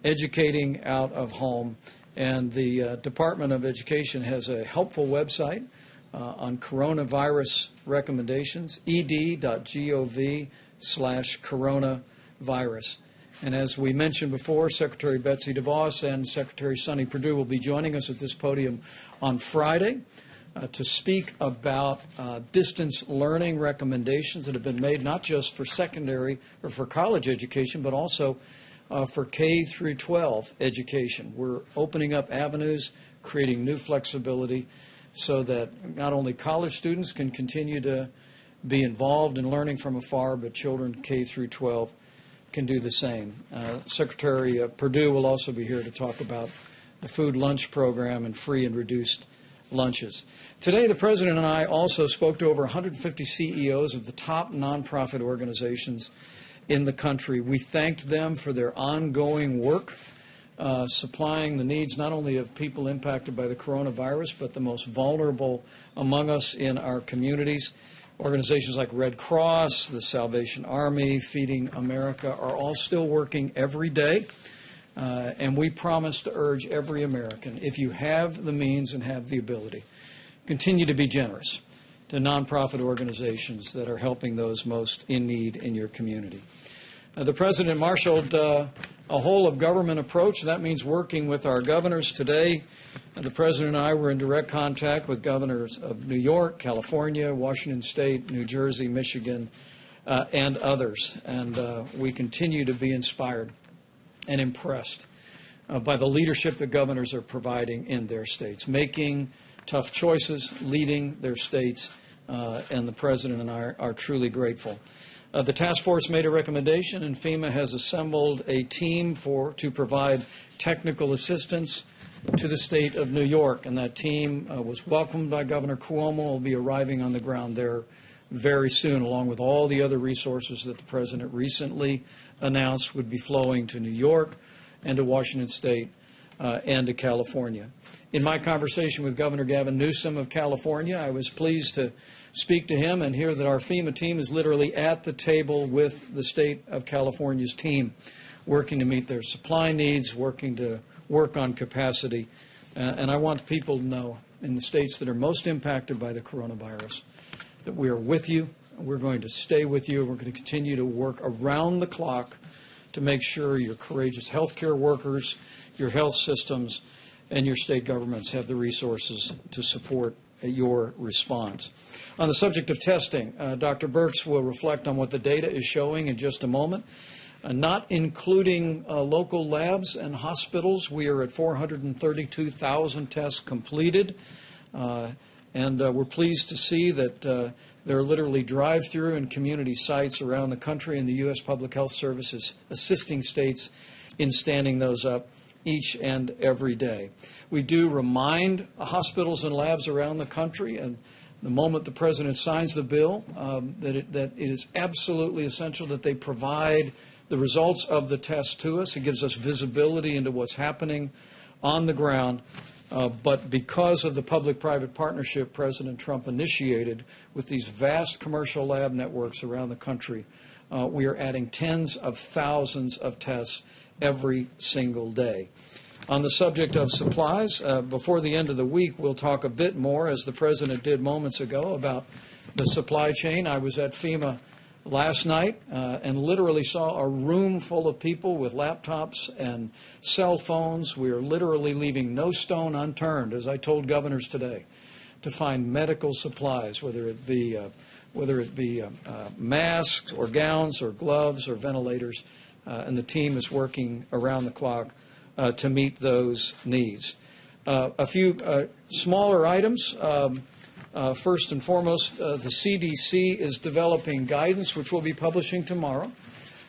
educating out of home. And the Department of Education has a helpful website on coronavirus recommendations, ed.gov/coronavirus. And as we mentioned before, Secretary Betsy DeVos and Secretary Sonny Perdue will be joining us at this podium on Friday to speak about distance learning recommendations that have been made not just for secondary or for college education, but also for K through 12 education. We're opening up avenues, creating new flexibility so that not only college students can continue to be involved in learning from afar, but children K through 12 can do the same. Secretary Perdue will also be here to talk about the food lunch program and free and reduced lunches. Today, the President and I also spoke to over 150 CEOs of the top nonprofit organizations in the country. We thanked them for their ongoing work, supplying the needs not only of people impacted by the coronavirus, but the most vulnerable among us in our communities. Organizations like Red Cross, the Salvation Army, Feeding America are all still working every day. And we promise to urge every American, if you have the means and have the ability, continue to be generous to nonprofit organizations that are helping those most in need in your community. The President marshaled a whole-of-government approach. That means working with our governors today. The President and I were in direct contact with governors of New York, California, Washington State, New Jersey, Michigan, and others. And we continue to be inspired and impressed by the leadership that governors are providing in their states, making tough choices, leading their states, and the President and I are truly grateful. The task force made a recommendation, and FEMA has assembled a team to provide technical assistance to the state of New York, and that team was welcomed by Governor Cuomo. Will be arriving on the ground there very soon, along with all the other resources that the President recently announced would be flowing to New York and to Washington State and to California. In my conversation with Governor Gavin Newsom of California, I was pleased to speak to him and hear that our FEMA team is literally at the table with the state of California's team, working to meet their supply needs, working to work on capacity. And I want people to know in the states that are most impacted by the coronavirus that we are with you. We're going to stay with you. We're going to continue to work around the clock to make sure your courageous healthcare workers, your health systems, and your state governments have the resources to support your response. On the subject of testing, Dr. Birx will reflect on what the data is showing in just a moment. Not including local labs and hospitals, we are at 432,000 tests completed. And we're pleased to see that there are literally drive-through and community sites around the country, and the U.S. Public Health Service is assisting states in standing those up each and every day. We do remind hospitals and labs around the country, and the moment the President signs the bill, that it is absolutely essential that they provide the results of the test to us. It gives us visibility into what's happening on the ground. But because of the public-private partnership President Trump initiated with these vast commercial lab networks around the country, we are adding tens of thousands of tests every single day. On the subject of supplies, before the end of the week, we'll talk a bit more, as the President did moments ago, about the supply chain. I was at FEMA last night and literally saw a room full of people with laptops and cell phones. We are literally leaving no stone unturned, as I told governors today, to find medical supplies, whether it be masks or gowns or gloves or ventilators, and the team is working around the clock to meet those needs. A few smaller items. First and foremost, the CDC is developing guidance, which we'll be publishing tomorrow,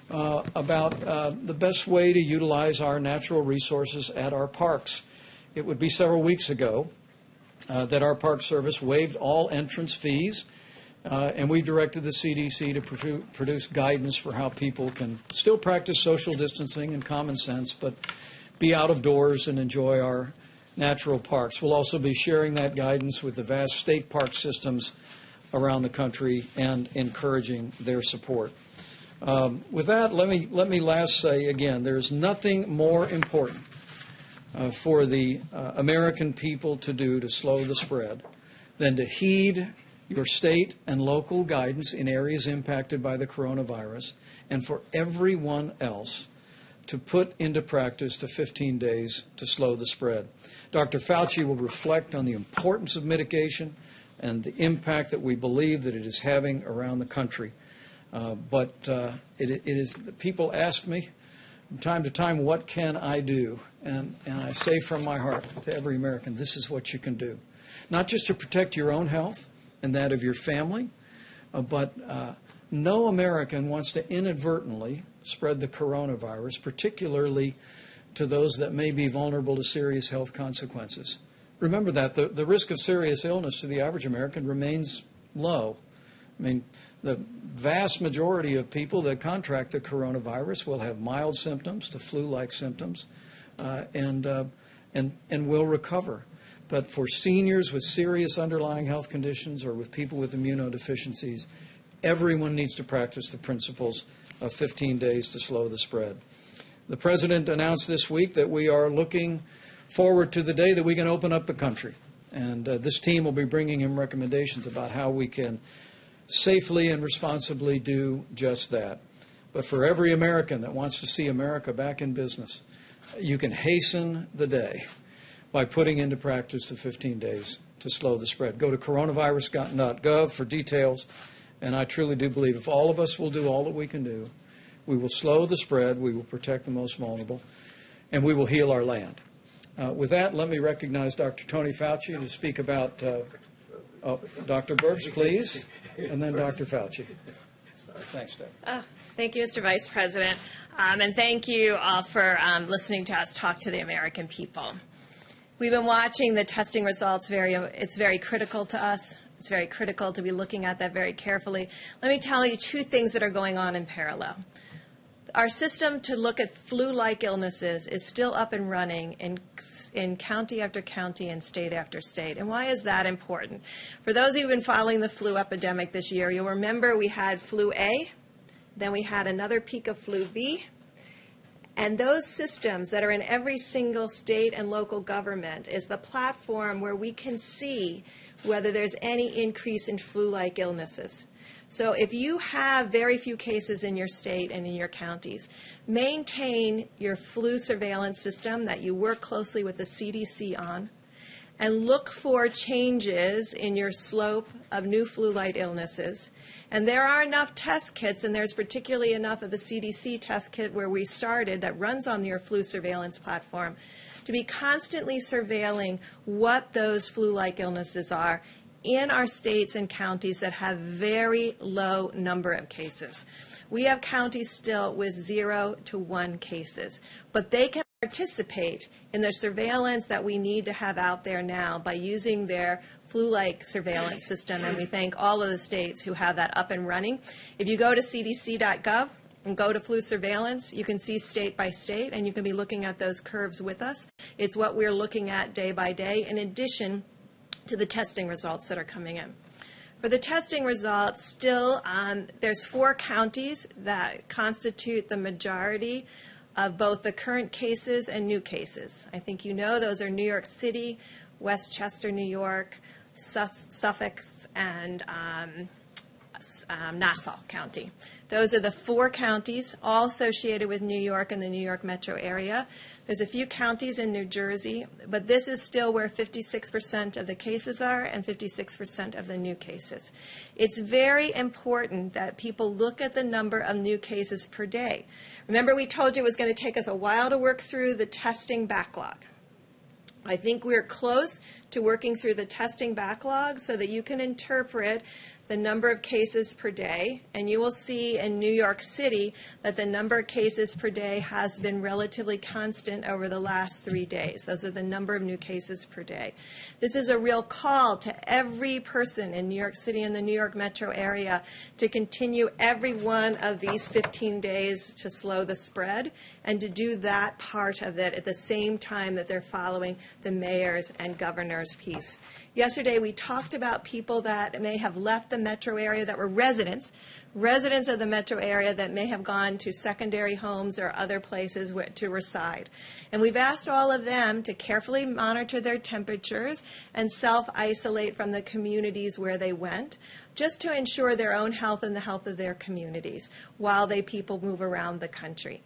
about the best way to utilize our natural resources at our parks. It would be several weeks ago that our Park Service waived all entrance fees, and we directed the CDC to produce guidance for how people can still practice social distancing and common sense, but be out of doors and enjoy our natural parks. We'll also be sharing that guidance with the vast state park systems around the country and encouraging their support. With that, let me last say again, there's nothing more important for the American people to do to slow the spread than to heed your state and local guidance in areas impacted by the coronavirus, and for everyone else to put into practice the 15 days to slow the spread. Dr. Fauci will reflect on the importance of mitigation and the impact that we believe that it is having around the country. But it is, people ask me from time to time, what can I do? And I say from my heart to every American, this is what you can do. Not just to protect your own health and that of your family, but no American wants to inadvertently spread the coronavirus, particularly to those that may be vulnerable to serious health consequences. Remember that the risk of serious illness to the average American remains low. I mean, the vast majority of people that contract the coronavirus will have mild symptoms to flu-like symptoms and will recover. But for seniors with serious underlying health conditions or with people with immunodeficiencies, everyone needs to practice the principles of 15 days to slow the spread. The President announced this week that we are looking forward to the day that we can open up the country. And this team will be bringing him recommendations about how we can safely and responsibly do just that. But for every American that wants to see America back in business, you can hasten the day by putting into practice the 15 days to slow the spread. Go to coronavirus.gov for details. And I truly do believe if all of us will do all that we can do, we will slow the spread, we will protect the most vulnerable, and we will heal our land. With that, let me recognize Dr. Tony Fauci to speak about Dr. Birx, please, and then Dr. Fauci. Thanks, Deb.
Thank you, Mr. Vice President, and thank you all for listening to us talk to the American people. We've been watching the testing results. It's very critical to us. It's very critical to be looking at that very carefully. Let me tell you two things that are going on in parallel. Our system to look at flu-like illnesses is still up and running in county after county and state after state. And why is that important? For those of you who have been following the flu epidemic this year, you'll remember we had flu A, then we had another peak of flu B, And those systems that are in every single state and local government is the platform where we can see whether there's any increase in flu-like illnesses. So if you have very few cases in your state and in your counties, maintain your flu surveillance system that you work closely with the CDC on, and look for changes in your slope of new flu-like illnesses. And there are enough test kits, and there's particularly enough of the CDC test kit where we started that runs on your flu surveillance platform to be constantly surveilling what those flu-like illnesses are in our states and counties that have very low number of cases. We have counties still with 0 to 1 cases, but they can participate in the surveillance that we need to have out there now by using their flu-like surveillance system, and we thank all of the states who have that up and running. If you go to cdc.gov and go to flu surveillance, you can see state by state, and you can be looking at those curves with us. It's what we're looking at day by day, in addition to the testing results that are coming in. For the testing results, still, there's 4 counties that constitute the majority of both the current cases and new cases. I think you know those are New York City, Westchester, New York, Suffolk, and Nassau County. Those are the 4 counties, all associated with New York and the New York metro area. There's a few counties in New Jersey, but this is still where 56% of the cases are and 56% of the new cases. It's very important that people look at the number of new cases per day. Remember, we told you it was going to take us a while to work through the testing backlog. I think we're close to working through the testing backlog so that you can interpret the number of cases per day, and you will see in New York City that the number of cases per day has been relatively constant over the last 3 days. Those are the number of new cases per day. This is a real call to every person in New York City and the New York metro area to continue every one of these 15 days to slow the spread, and to do that part of it at the same time that they're following the mayor's and governor's piece. Yesterday, we talked about people that may have left the metro area that were residents of the metro area that may have gone to secondary homes or other places to reside. And we've asked all of them to carefully monitor their temperatures and self-isolate from the communities where they went, just to ensure their own health and the health of their communities while people move around the country.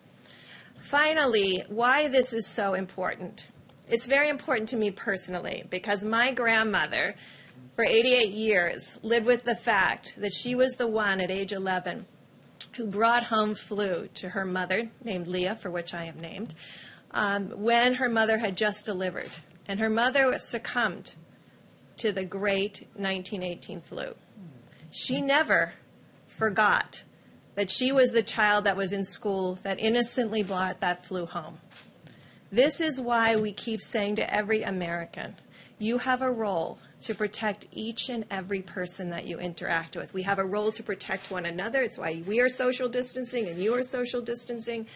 Finally, why this is so important. It's very important to me personally because my grandmother, for 88 years, lived with the fact that she was the one at age 11 who brought home flu to her mother, named Leah, for which I am named, when her mother had just delivered. And her mother succumbed to the great 1918 flu. She never forgot that she was the child that was in school that innocently brought that flu home. This is why we keep saying to every American, you have a role to protect each and every person that you interact with. We have a role to protect one another. It's why we are social distancing and you are social distancing.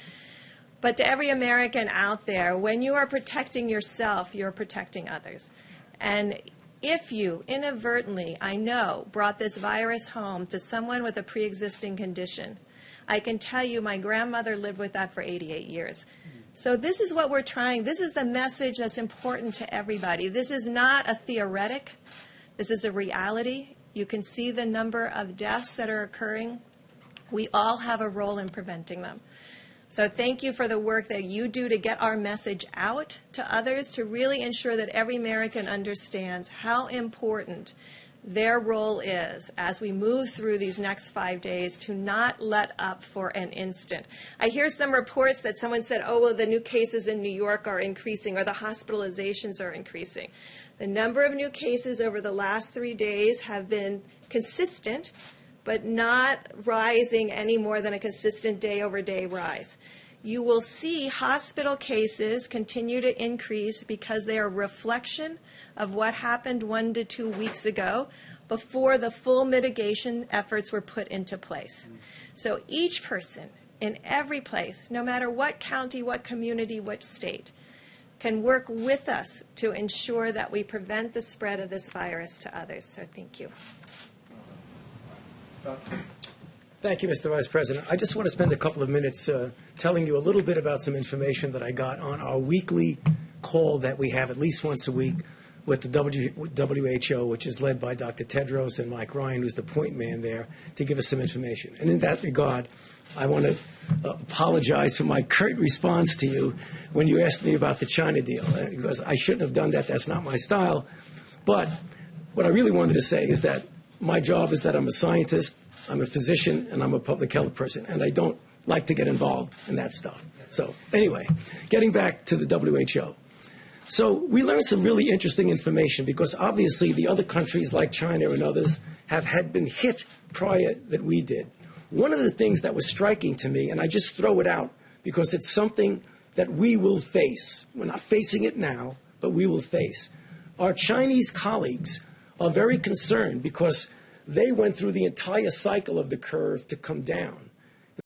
But to every American out there, when you are protecting yourself, you're protecting others. And if you inadvertently, I know, brought this virus home to someone with a pre-existing condition, I can tell you my grandmother lived with that for 88 years. So this is what we're trying. This is the message that's important to everybody. This is not a theoretic. This is a reality. You can see the number of deaths that are occurring. We all have a role in preventing them. So thank you for the work that you do to get our message out to others, to really ensure that every American understands how important their role is as we move through these next 5 days, to not let up for an instant. I hear some reports that someone said, oh, well, the new cases in New York are increasing or the hospitalizations are increasing. The number of new cases over the last 3 days have been consistent, but not rising any more than a consistent day-over-day rise. You will see hospital cases continue to increase because they are a reflection of what happened 1 to 2 weeks ago before the full mitigation efforts were put into place. So each person in every place, no matter what county, what community, what state, can work with us to ensure that we prevent the spread of this virus to others. So thank you.
Thank you, Mr. Vice President. I just want to spend a couple of minutes telling you a little bit about some information that I got on our weekly call that we have at least once a week with the WHO, which is led by Dr. Tedros and Mike Ryan, who's the point man there, to give us some information. And in that regard, I want to apologize for my curt response to you when you asked me about the China deal, because I shouldn't have done that. That's not my style. But what I really wanted to say is that my job is that I'm a scientist, I'm a physician, and I'm a public health person, and I don't like to get involved in that stuff. So anyway, getting back to the WHO. So we learned some really interesting information because obviously the other countries like China and others had been hit prior that we did. One of the things that was striking to me, and I just throw it out because it's something that we will face. We're not facing it now, but we will face. Our Chinese colleagues are very concerned because they went through the entire cycle of the curve to come down.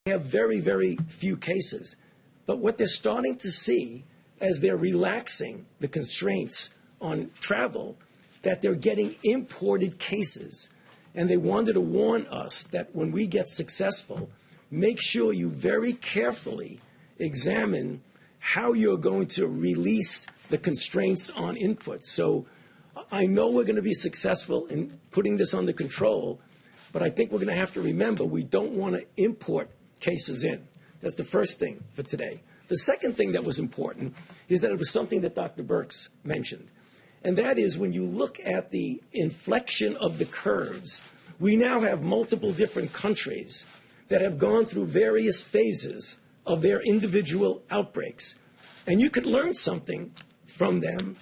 They have very, very few cases. But what they're starting to see as they're relaxing the constraints on travel, that they're getting imported cases. And they wanted to warn us that when we get successful, make sure you very carefully examine how you're going to release the constraints on inputs. So I know we're going to be successful in putting this under control, but I think we're going to have to remember we don't want to import cases in. That's the first thing for today. The second thing that was important is that it was something that Dr. Birx mentioned, and that is when you look at the inflection of the curves, we now have multiple different countries that have gone through various phases of their individual outbreaks. And you could learn something from them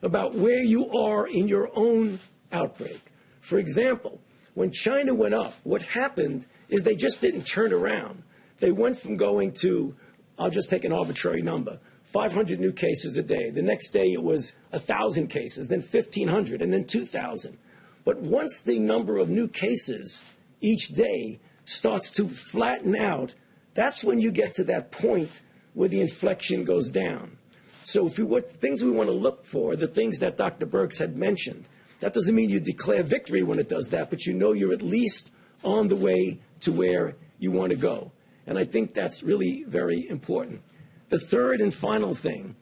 about where you are in your own outbreak. For example, when China went up, what happened is they just didn't turn around. They went from going to, I'll just take an arbitrary number, 500 new cases a day. The next day it was 1,000 cases, then 1,500, and then 2,000. But once the number of new cases each day starts to flatten out, that's when you get to that point where the inflection goes down. So what things we want to look for, the things that Dr. Birx had mentioned, that doesn't mean you declare victory when it does that, but you know you're at least on the way to where you want to go. And I think that's really very important. The third and final thing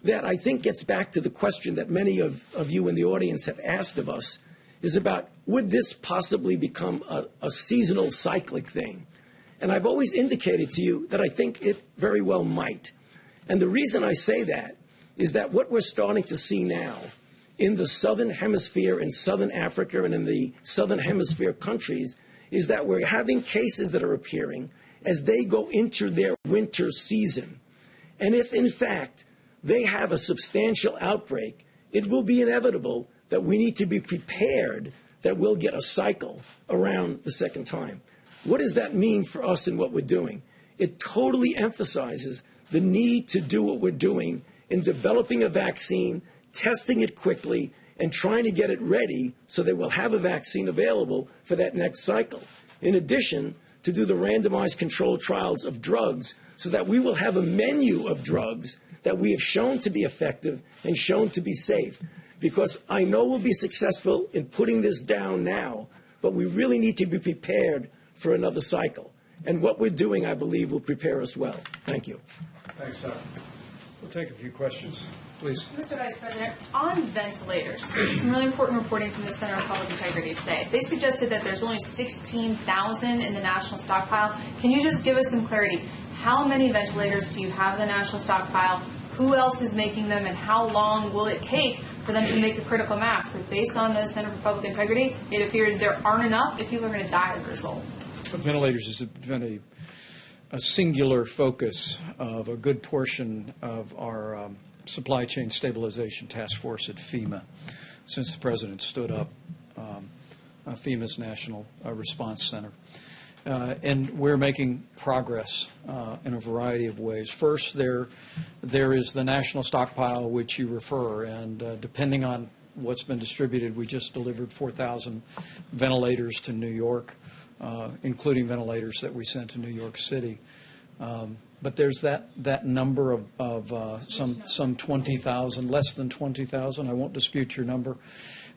that I think gets back to the question that many of you in the audience have asked of us is about, would this possibly become a seasonal cyclic thing? And I've always indicated to you that I think it very well might. And the reason I say that is that what we're starting to see now in the Southern Hemisphere, in Southern Africa, and in the Southern Hemisphere countries is that we're having cases that are appearing as they go into their winter season. And if, in fact, they have a substantial outbreak, it will be inevitable that we need to be prepared that we'll get a cycle around the second time. What does that mean for us and what we're doing? It totally emphasizes the need to do what we're doing in developing a vaccine, testing it quickly, and trying to get it ready so that we'll have a vaccine available for that next cycle. In addition, to do the randomized controlled trials of drugs so that we will have a menu of drugs that we have shown to be effective and shown to be safe. Because I know we'll be successful in putting this down now, but we really need to be prepared for another cycle. And what we're doing, I believe, will prepare us well. Thank you.
Thanks, Doc. We'll take a few questions, please.
Mr. Vice President, on ventilators, some really important reporting from the Center for Public Integrity today. They suggested that there's only 16,000 in the national stockpile. Can you just give us some clarity? How many ventilators do you have in the national stockpile? Who else is making them, and how long will it take for them to make a critical mass? Because based on the Center for Public Integrity, it appears there aren't enough if people are going to die as a result.
Ventilators has been a singular focus of a good portion of our supply chain stabilization task force at FEMA since the President stood up FEMA's National Response Center. And we're making progress in a variety of ways. First, there is the national stockpile, which you refer, and depending on what's been distributed, we just delivered 4,000 ventilators to New York, including ventilators that we sent to New York City. But there's that number of some 20,000, less than 20,000. I won't dispute your number.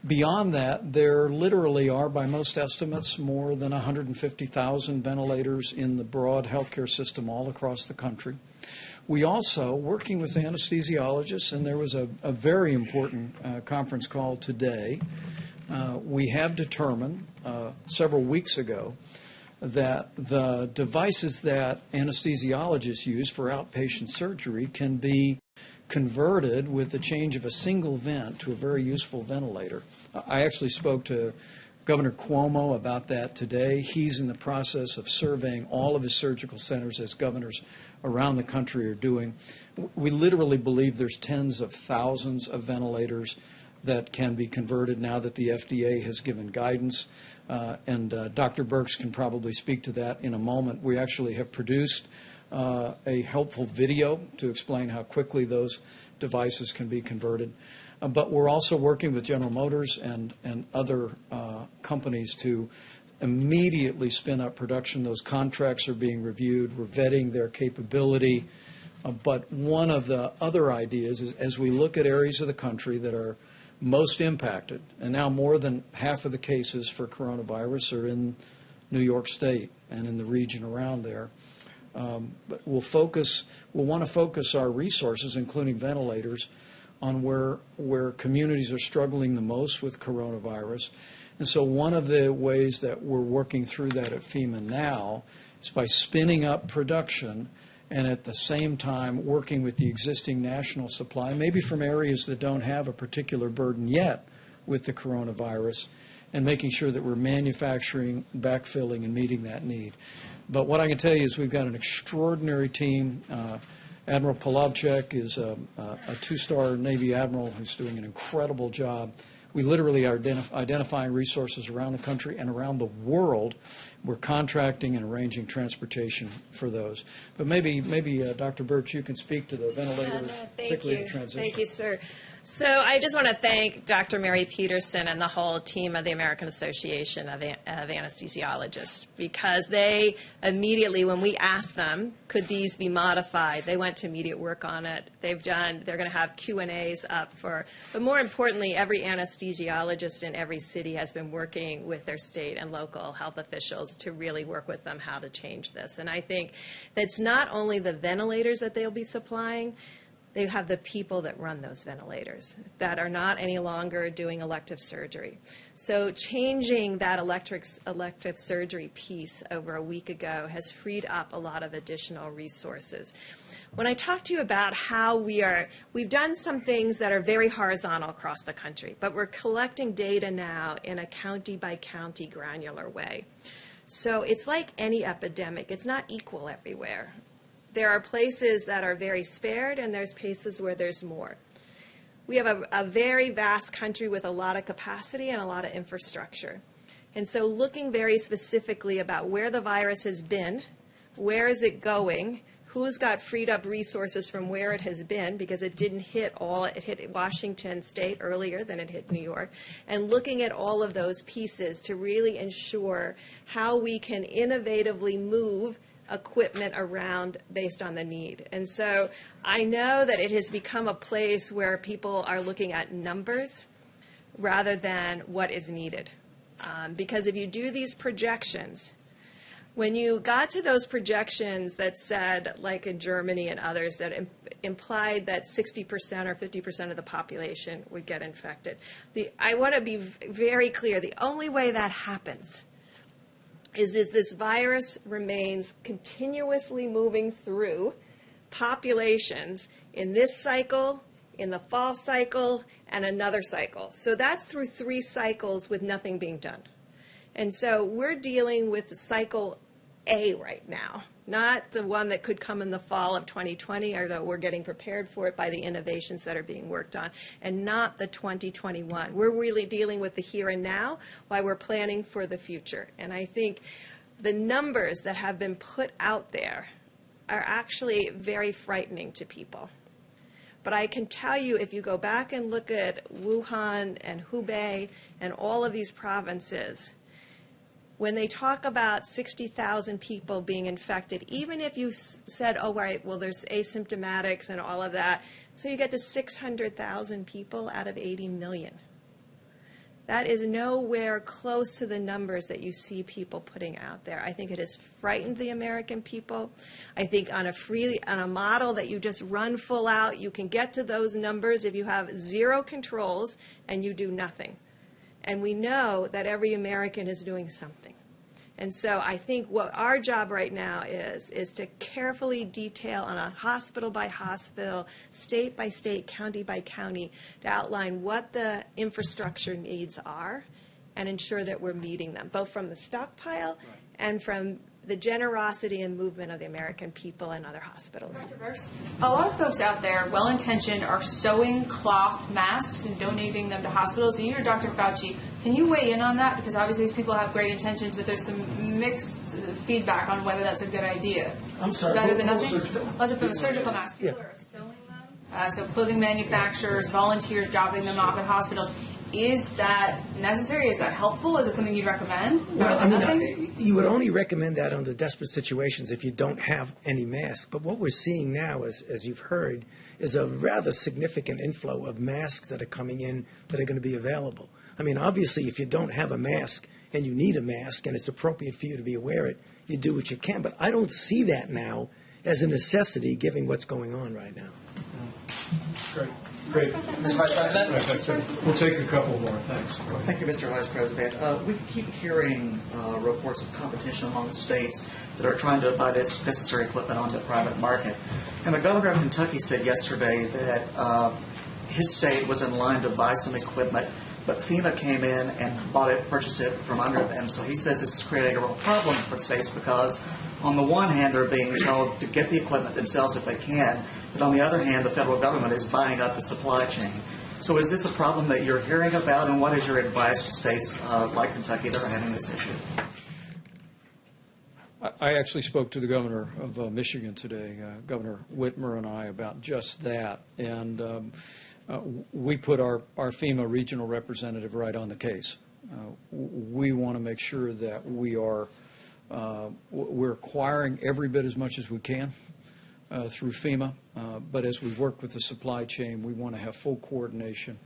Beyond that, there literally are, by most estimates, more than 150,000 ventilators in the broad healthcare system all across the country. We also, working with anesthesiologists, and there was a very important conference call today, we have determined several weeks ago that the devices that anesthesiologists use for outpatient surgery can be converted with the change of a single vent to a very useful ventilator. I actually spoke to Governor Cuomo about that today. He's in the process of surveying all of his surgical centers, as governors around the country are doing. We literally believe there's tens of thousands of ventilators that can be converted now that the FDA has given guidance. And Dr. Birx can probably speak to that in a moment. We actually have produced a helpful video to explain how quickly those devices can be converted. But we're also working with General Motors and other companies to immediately spin up production. Those contracts are being reviewed. We're vetting their capability. But one of the other ideas is, as we look at areas of the country that are most impacted, and now more than half of the cases for coronavirus are in New York State and in the region around there. But we'll want to focus our resources, including ventilators, on where communities are struggling the most with coronavirus. And so one of the ways that we're working through that at FEMA now is by spinning up production and at the same time working with the existing national supply, maybe from areas that don't have a particular burden yet with the coronavirus, and making sure that we're manufacturing, backfilling, and meeting that need. But what I can tell you is we've got an extraordinary team. Admiral Polovchek is a two-star Navy admiral who's doing an incredible job. We literally are identifying resources around the country and around the world. We're contracting and arranging transportation for those. But maybe Dr. Birx, you can speak to the ventilators, particularly the transition.
Thank you, sir. So I just want to thank Dr. Mary Peterson and the whole team of the American Association of Anesthesiologists, because they immediately, when we asked them, could these be modified, they went to immediate work on it. They're going to have Q&As up but more importantly, every anesthesiologist in every city has been working with their state and local health officials to really work with them how to change this. And I think that's not only the ventilators that they'll be supplying, they have the people that run those ventilators that are not any longer doing elective surgery. So changing that elective surgery piece over a week ago has freed up a lot of additional resources. When I talk to you about how we've done some things that are very horizontal across the country, but we're collecting data now in a county-by-county granular way. So it's like any epidemic. It's not equal everywhere. There are places that are very spared, and there's places where there's more. We have a very vast country with a lot of capacity and a lot of infrastructure. And so looking very specifically about where the virus has been, where is it going, who's got freed up resources from where it has been, because it didn't hit it hit Washington State earlier than it hit New York, and looking at all of those pieces to really ensure how we can innovatively move equipment around based on the need. And so I know that it has become a place where people are looking at numbers rather than what is needed. Because if you do these projections, when you got to those projections that said, like in Germany and others, that implied that 60% or 50% of the population would get infected, I want to be very clear, the only way that happens is this virus remains continuously moving through populations in this cycle, in the fall cycle, and another cycle. So that's through 3 cycles with nothing being done. And so we're dealing with cycle A right now, not the one that could come in the fall of 2020, although we're getting prepared for it by the innovations that are being worked on, and not the 2021. We're really dealing with the here and now while we're planning for the future. And I think the numbers that have been put out there are actually very frightening to people. But I can tell you, if you go back and look at Wuhan and Hubei and all of these provinces, when they talk about 60,000 people being infected, even if you said, oh, right, well, there's asymptomatics and all of that, so you get to 600,000 people out of 80 million. That is nowhere close to the numbers that you see people putting out there. I think it has frightened the American people. I think on a model that you just run full out, you can get to those numbers if you have zero controls and you do nothing. And we know that every American is doing something. And so I think what our job right now is to carefully detail on a hospital by hospital, state by state, county by county, to outline what the infrastructure needs are and ensure that we're meeting them, both from the stockpile and from the generosity and movement of the American people and other hospitals.
A lot of folks out there, well-intentioned, are sewing cloth masks and donating them to hospitals. And you're Dr. Fauci. Can you weigh in on that? Because obviously these people have great intentions, but there's some mixed feedback on whether that's a good idea.
I'm sorry.
Better than nothing? From a surgical mask. People are sewing them. So clothing manufacturers, volunteers dropping them off at hospitals. Is that necessary? Is that helpful? Is it something you'd recommend?
Well, I mean, you would only recommend that under desperate situations if you don't have any masks. But what we're seeing now, as you've heard, is a rather significant inflow of masks that are coming in that are going to be available. I mean, obviously, if you don't have a mask and you need a mask and it's appropriate for you to be wear it, you do what you can. But I don't see that now as a necessity, given what's going on right now.
Great.
Great. Mr. Vice President?
We'll take a couple more. Thanks.
Thank you, Mr. Vice President. We keep hearing reports of competition among states that are trying to buy this necessary equipment on the private market. And the governor of Kentucky said yesterday that his state was in line to buy some equipment, but FEMA came in and purchased it from under them. So he says this is creating a real problem for states because on the one hand, they're being told to get the equipment themselves if they can, but on the other hand, the federal government is buying up the supply chain. So is this a problem that you're hearing about, and what is your advice to states like Kentucky that are having this issue?
I actually spoke to the governor of Michigan today, Governor Whitmer and I, about just that. And we put our FEMA regional representative right on the case. We want to make sure that we're acquiring every bit as much as we can through FEMA. But as we work with the supply chain, we want to have full coordination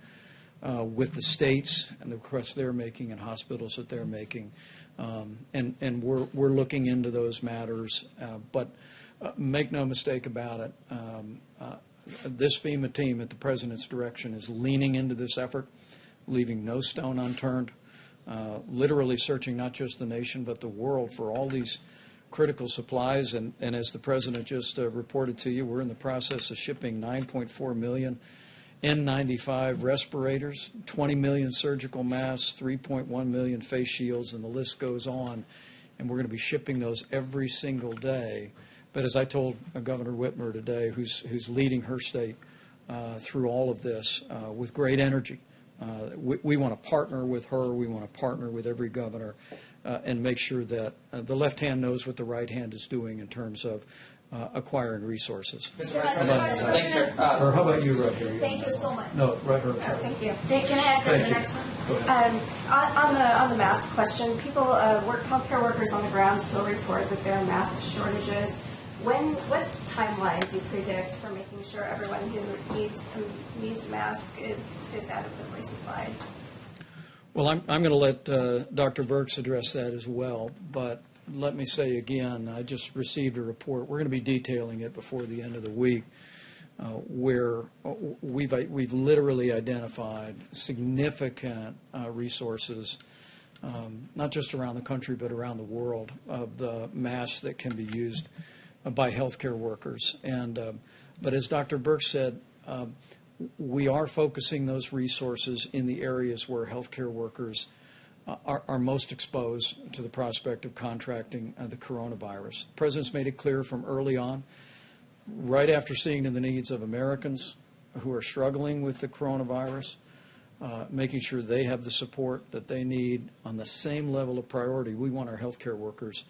with the states and the requests they're making and hospitals that they're making. And we're looking into those matters. But make no mistake about it, this FEMA team at the President's direction is leaning into this effort, leaving no stone unturned, literally searching not just the nation but the world for all these critical supplies. And as the President just reported to you, we're in the process of shipping 9.4 million N95 respirators, 20 million surgical masks, 3.1 million face shields, and the list goes on. And we're going to be shipping those every single day. But as I told Governor Whitmer today, who's leading her state through all of this with great energy, we want to partner with her. We want to partner with every governor and make sure that the left hand knows what the right hand is doing in terms of acquiring resources.
Thanks, sir.
Or how about you right here?
Thank you so much.
No, right here.
Thank you.
Can I ask the next one?
On the mask question, healthcare workers on the ground still report that there are mask shortages. What timeline do you predict for making sure everyone who needs a mask is adequately supplied?
Well, I'm going to let Dr. Birx address that as well, but let me say again, I just received a report. We're going to be detailing it before the end of the week, where we've literally identified significant resources, not just around the country but around the world, of the masks that can be used by healthcare workers. But as Dr. Birx said, we are focusing those resources in the areas where healthcare workers are most exposed to the prospect of contracting the coronavirus. The President's made it clear from early on, right after seeing the needs of Americans who are struggling with the coronavirus, making sure they have the support that they need on the same level of priority. We want our healthcare workers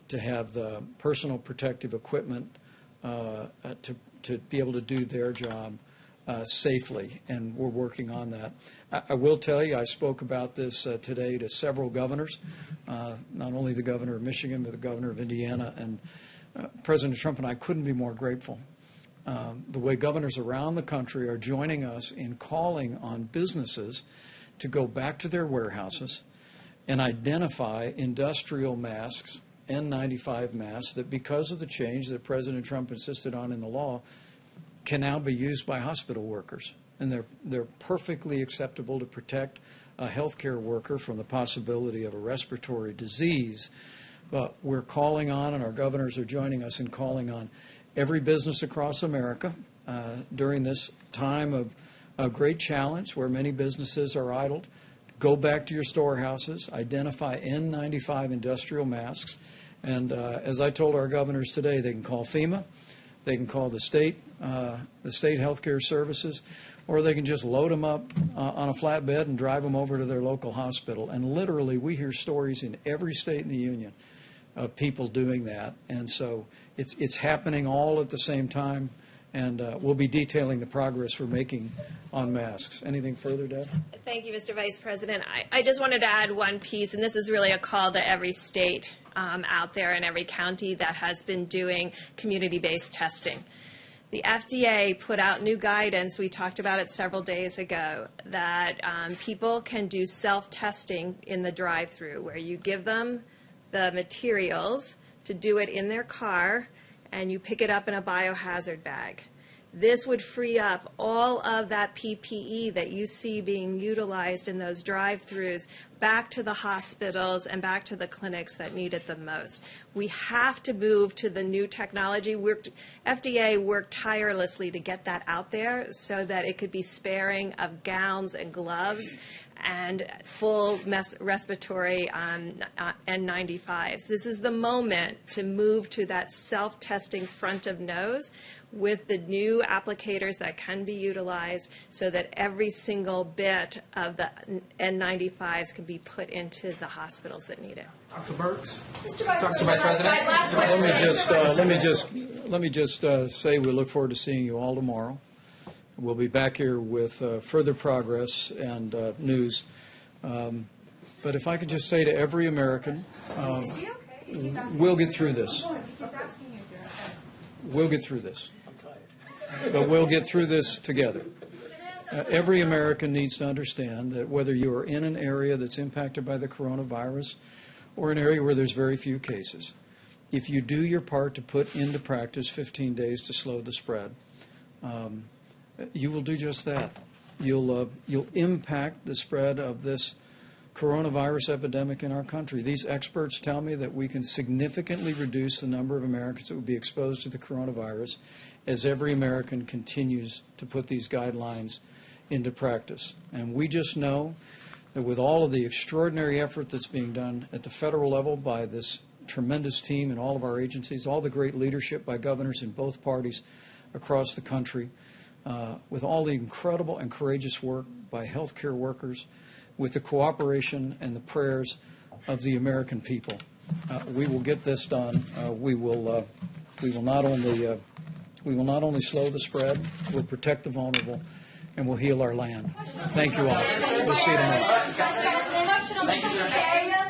to have the personal protective equipment to be able to do their job safely, and we're working on that. I will tell you, I spoke about this today to several governors, not only the governor of Michigan, but the governor of Indiana, and President Trump and I couldn't be more grateful. The way governors around the country are joining us in calling on businesses to go back to their warehouses and identify industrial masks, N95 masks, that because of the change that President Trump insisted on in the law, can now be used by hospital workers. And they're perfectly acceptable to protect a healthcare worker from the possibility of a respiratory disease. But we're calling on, and our governors are joining us in calling on every business across America during this time of a great challenge where many businesses are idled. Go back to your storehouses, identify N95 industrial masks, and as I told our governors today, they can call FEMA, they can call the state healthcare services, or they can just load them up on a flatbed and drive them over to their local hospital. And literally, we hear stories in every state in the union of people doing that. And so it's happening all at the same time, and we'll be detailing the progress we're making on masks. Anything further, Deb?
Thank you, Mr. Vice President. I just wanted to add one piece, and this is really a call to every state out there and every county that has been doing community-based testing. The FDA put out new guidance, we talked about it several days ago, that people can do self-testing in the drive-thru, where you give them the materials to do it in their car, and you pick it up in a biohazard bag. This would free up all of that PPE that you see being utilized in those drive-thrus back to the hospitals and back to the clinics that need it the most. We have to move to the new technology. FDA worked tirelessly to get that out there so that it could be sparing of gowns and gloves and full respiratory N95s. This is the moment to move to that self-testing front of nose with the new applicators that can be utilized so that every single bit of the N95s can be put into the hospitals that need it.
Dr. Burks?
Dr. Vice President?
Let me just say we look forward to seeing you all tomorrow. We'll be back here with further progress and news. But if I could just say to every American, we'll get through this. We'll get through this. But we'll get through this together. Every American needs to understand that whether you are in an area that's impacted by the coronavirus or an area where there's very few cases, if you do your part to put into practice 15 days to slow the spread, you will do just that. You'll impact the spread of this coronavirus epidemic in our country. These experts tell me that we can significantly reduce the number of Americans that will be exposed to the coronavirus as every American continues to put these guidelines into practice. And we just know that with all of the extraordinary effort that's being done at the federal level by this tremendous team in all of our agencies, all the great leadership by governors in both parties across the country, with all the incredible and courageous work by healthcare workers, with the cooperation and the prayers of the American people, we will get this done. We will not only slow the spread, we'll protect the vulnerable, and we'll heal our land. Thank you all. We'll see you tomorrow.
Thank you, sir.